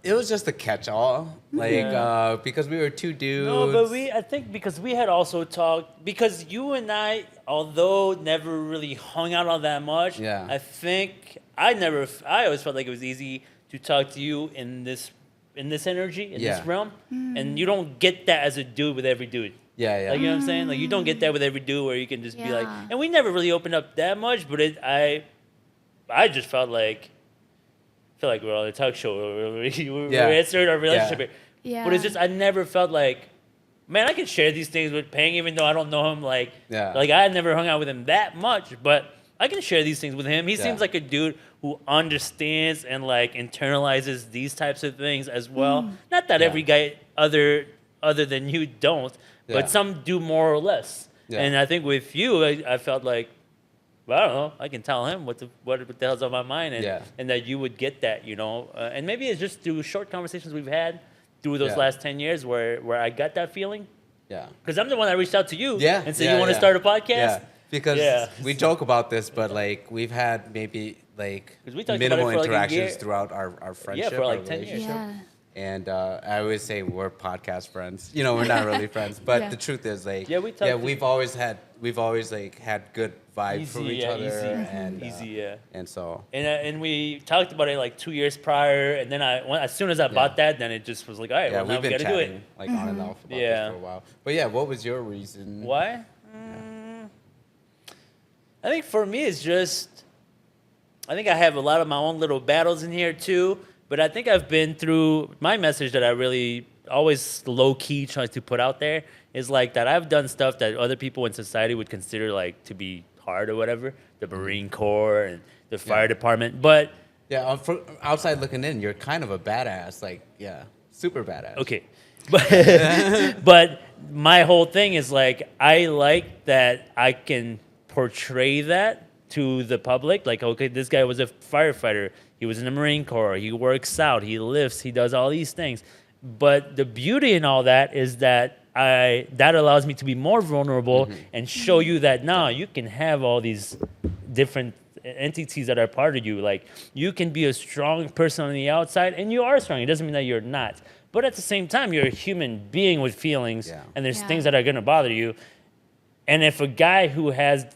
It was just a catch-all, like
Yeah.
because we were two dudes.
No, but I think because we had also talked, because you and I, although never really hung out all that much,
Yeah.
I think I always felt like it was easy to talk to you in this energy, in
Yeah.
this realm, and you don't get that as a dude with every dude.
Yeah.
Like, you know what I'm saying? Like, you don't get that with every dude where you can just be like,
Yeah.
and we never really opened up that much, but I just felt like we're on a talk show. We're answering our relationship.
Yeah.
But it's just, I never felt like, man, I can share these things with Peng, even though I don't know him. Like I never hung out with him that much, but I can share these things with him. He seems like a dude who understands and like internalizes these types of things as well. Not that every guy other than you don't, but some do more or less.
Yeah.
And I think with you, I felt like, well, I don't know, I can tell him what the hell's on my mind, and that you would get that, you know. And maybe it's just through short conversations we've had through those last 10 years where I got that feeling.
Yeah.
Because I'm the one that reached out to you and said,
Yeah,
you want to
yeah.
start a podcast?
Yeah. Because
Yeah.
we joke about this, but like we've had maybe like
'Cause we talked about
minimal
it for, like, a
interactions
year.
throughout our friendship.
for, like,
our
10 years.
relationship.
Yeah.
And I always say we're podcast friends. You know, we're not really friends, but
Yeah.
the truth is, like,
Yeah, we talked
we've always like had good vibes from each other, and so
And we talked about it like 2 years prior, and then as soon as I bought that, then it just was like, all right,
yeah,
well, now
we've
we
been
got to do it.
chatting like on and off about
Yeah.
this for a while. But yeah, what was your reason?
Why? I think for me, it's just, I think I have a lot of my own little battles in here too, but I think I've been through my message that I really always low key try to put out there is like that I've done stuff that other people in society would consider like to be hard or whatever, the Marine Corps and the fire department, but
Yeah, from outside looking in, you're kind of a badass, like super badass.
okay. but my whole thing is like, I like that I can portray that to the public. Like, okay, this guy was a firefighter. He was in the Marine Corps. He works out. He lifts. He does all these things. But the beauty in all that is that that allows me to be more vulnerable and show you that now you can have all these different entities that are part of you. Like, you can be a strong person on the outside, and you are strong. It doesn't mean that you're not. But at the same time, you're a human being with feelings, and there's things that are going to bother you. And if a guy who has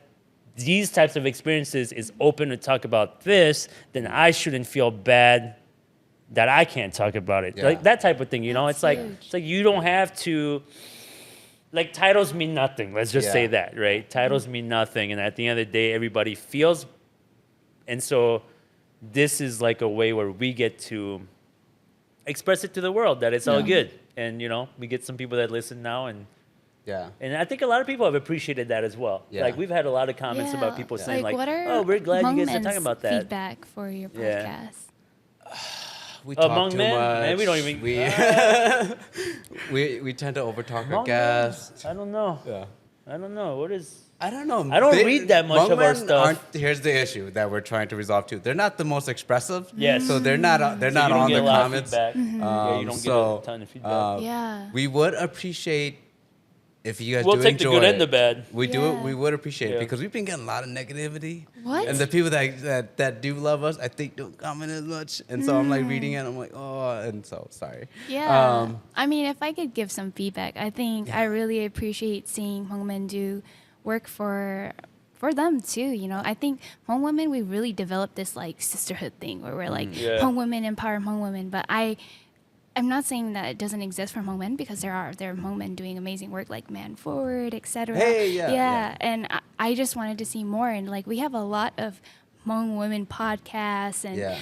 these types of experiences is open to talk about this, then I shouldn't feel bad that I can't talk about it. Like that type of thing, you know?
That's
It's like you don't have to, like, titles mean nothing. Let's just say that, right? Titles mean nothing. And at the end of the day, everybody feels. And so this is like a way where we get to express it to the world that it's all good. And, you know, we get some people that listen now, and I think a lot of people have appreciated that as well. Like, we've had a lot of comments about people saying, like,
what are
oh, we're glad you guys are talking about that.
Feedback for your podcast.
We talk
Hmong
too
men?
much.
Man, we don't even.
We tend to overtalk our
Hmong
guests.
men? I don't know.
Yeah.
I don't know. What is.
I don't know.
I don't read that much
Hmong
of our
men
stuff.
Here's the issue that we're trying to resolve too. They're not the most expressive.
Yes.
So they're not. They're
So
not
you don't
on
get
the
a lot of
comments.
feedback. Yeah, you don't get a ton of feedback.
We would appreciate if you guys
We'll
do
take the
enjoy
good
it.
and the bad.
We do it. We would appreciate
Yeah.
it because we've been getting a lot of negativity.
What?
And the people that do love us, I think, don't comment as much. And so I'm like reading it. I'm like, oh, and so sorry.
Yeah. I mean, if I could give some feedback, I think I really appreciate seeing Hmong men do work for them too. You know, I think Hmong women, we really developed this like sisterhood thing where we're like Hmong women empower Hmong women. But I'm not saying that it doesn't exist for Hmong men, because there are Hmong men doing amazing work like Man Forward, etc.
Hey, yeah.
And I just wanted to see more. And like, we have a lot of Hmong women podcasts and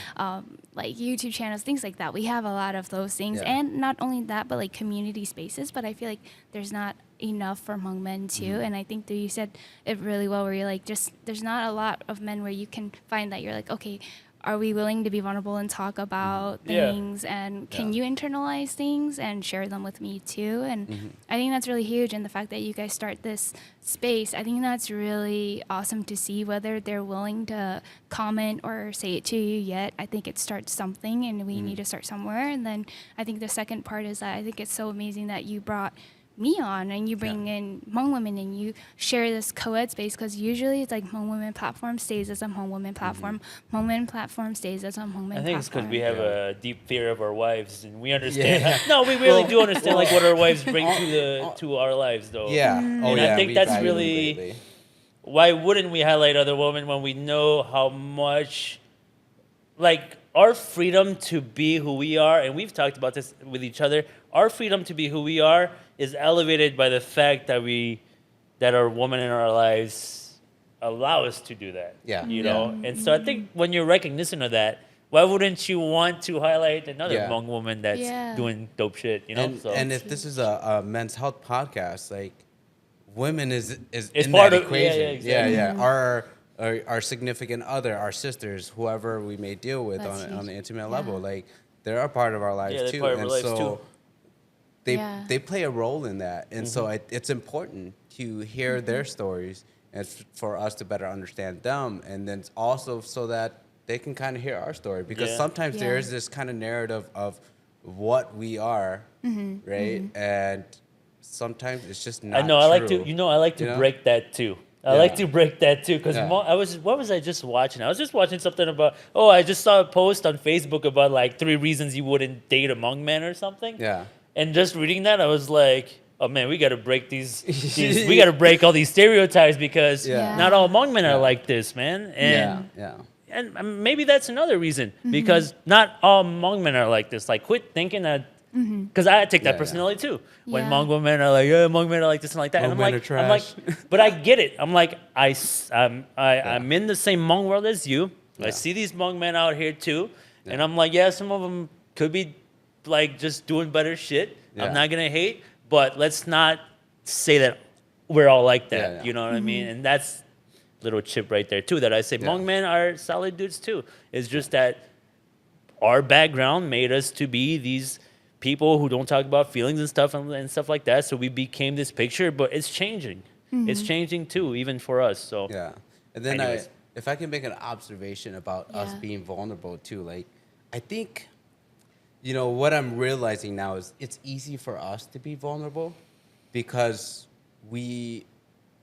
like YouTube channels, things like that. We have a lot of those things, and not only that, but like community spaces. But I feel like there's not enough for Hmong men too. And I think that you said it really well, where you're like, just there's not a lot of men where you can find that you're like, okay, are we willing to be vulnerable and talk about things, and can you internalize things and share them with me too? And I think that's really huge. And the fact that you guys start this space, I think that's really awesome to see. Whether they're willing to comment or say it to you yet, I think it starts something, and we need to start somewhere. And then I think the second part is that I think it's so amazing that you brought me on and you bring in Hmong women and you share this co-ed space, because usually it's like Hmong women platform stays as a Hmong women platform, Hmong women platform stays as a Hmong women platform.
I think it's because we have a deep fear of our wives, and we understand. No, we really do understand like what our wives bring to our lives, though.
And
I think that's really why wouldn't we highlight other women when we know how much, like, our freedom to be who we are, and we've talked about this with each other. Our freedom to be who we are is elevated by the fact that our woman in our lives allow us to do that. You know? And so I think when you're recognizant of that, why wouldn't you want to highlight another Hmong woman that's doing dope shit, you know?
And if this is a men's health podcast, like, women is
it's
in
part
that
of
equation. Our significant other, our sisters, whoever we may deal with on the intimate level, like, they're a part of our lives too.
Part of our
and
lives
so
too.
they play a role in that. And so it's important to hear their stories and for us to better understand them. And then also so that they can kind of hear our story. Because sometimes there is this kind of narrative of what we are, right? And sometimes it's just not true.
I like to break that too. I like to break that too, because what was I just watching? I was just watching something about, I just saw a post on Facebook about like 3 reasons you wouldn't date a Hmong man or something. And just reading that, I was like, oh man, we got to break these we got to break all these stereotypes, because not all Hmong men are like this, man. And maybe that's another reason, because not all Hmong men are like this. Like, quit thinking that. Because I take that personality too. When Hmong women are like, Hmong men are like this and like that, and I'm like, but I get it. I'm like, I'm in the same Hmong world as you. I see these Hmong men out here too, and I'm like, some of them could be like just doing better shit. I'm not gonna hate, but let's not say that we're all like that. You know what I mean? And that's a little chip right there too. That I say Hmong men are solid dudes too. It's just that our background made us to be these people who don't talk about feelings and stuff like that. So we became this picture, but it's changing. It's changing too, even for us. So
Yeah. And then
Anyways.
if I can make an observation about us
Yeah.
being vulnerable too, like I think, you know, what I'm realizing now is it's easy for us to be vulnerable because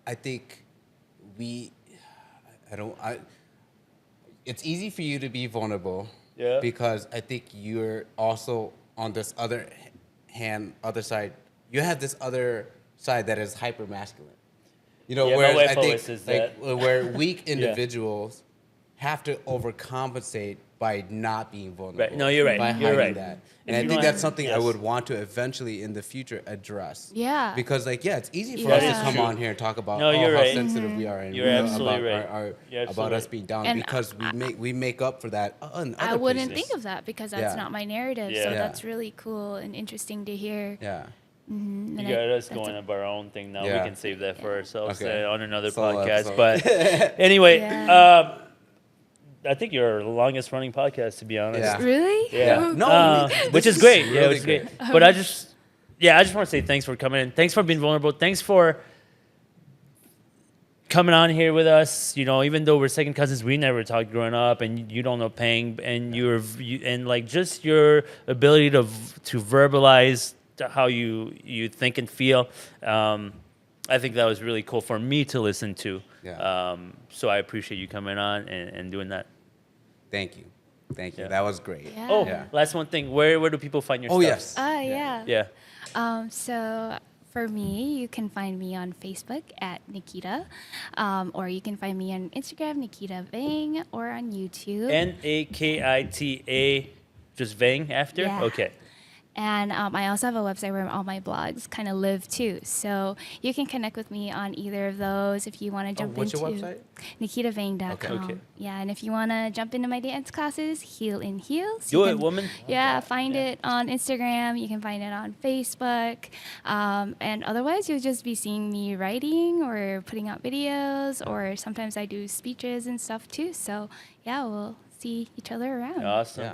I think it's easy for you to be vulnerable
Yeah.
because I think you're also on this other side. You have this other side that is hyper masculine. You know,
Yeah, my
whereas
wife
I think
always says that.
where weak individuals have to overcompensate by not being vulnerable.
Right. No, you're right.
By
You're
hiding
right.
that.
If
And I
you
think
don't
that's
have-
something I
yes.
would want to eventually in the future address.
Yeah.
Because it's easy for
Yeah.
us
That
to
is
come
true.
on here and talk about
No, you're
how
right.
sensitive we are and
You're absolutely
about
right. You're
about
absolutely
us
right.
being down
And
because we make up for that in
I
other
wouldn't
places.
think of that because that's
Yeah.
not my narrative.
Yeah.
So
Yeah.
that's really cool and interesting to hear.
Yeah.
And
You
I-
got us
that's
going
a-
up our own thing now.
Yeah.
We can save that for ourselves
Okay.
on another
Solo
podcast.
episode.
But anyway,
Yeah.
I think you're the longest running podcast, to be honest.
Yeah.
Really?
Yeah.
Oh,
No,
Which
this
is great.
is
Yeah,
really
which is great.
great.
But I just want to say thanks for coming in. Thanks for being vulnerable. Thanks for coming on here with us. You know, even though we're second cousins, we never talked growing up, and you don't know Pang, and and like just your ability to verbalize how you think and feel. I think that was really cool for me to listen to.
Yeah.
So I appreciate you coming on and doing that.
Thank you.
Yeah.
That was great.
Yeah.
Oh,
Yeah.
last one thing. Where do people find your
Oh
stuff?
yes.
Yeah.
Yeah.
So for me, you can find me on Facebook at Nakita, or you can find me on Instagram, Nakita Vang, or on YouTube.
Nakita, just Vang after?
Yeah.
Okay.
And I also have a website where all my blogs kind of live too. So you can connect with me on either of those if you want to jump
what's
into
your website?
NakitaVang.com.
Okay.
Yeah, and if you want to jump into my dance classes, Heel in Heels.
Do
you
it,
can-
woman.
Yeah, find it on Instagram. You can find it on Facebook. And otherwise, you'll just be seeing me writing or putting out videos, or sometimes I do speeches and stuff too. So yeah, we'll see each other around.
Awesome.
Yeah.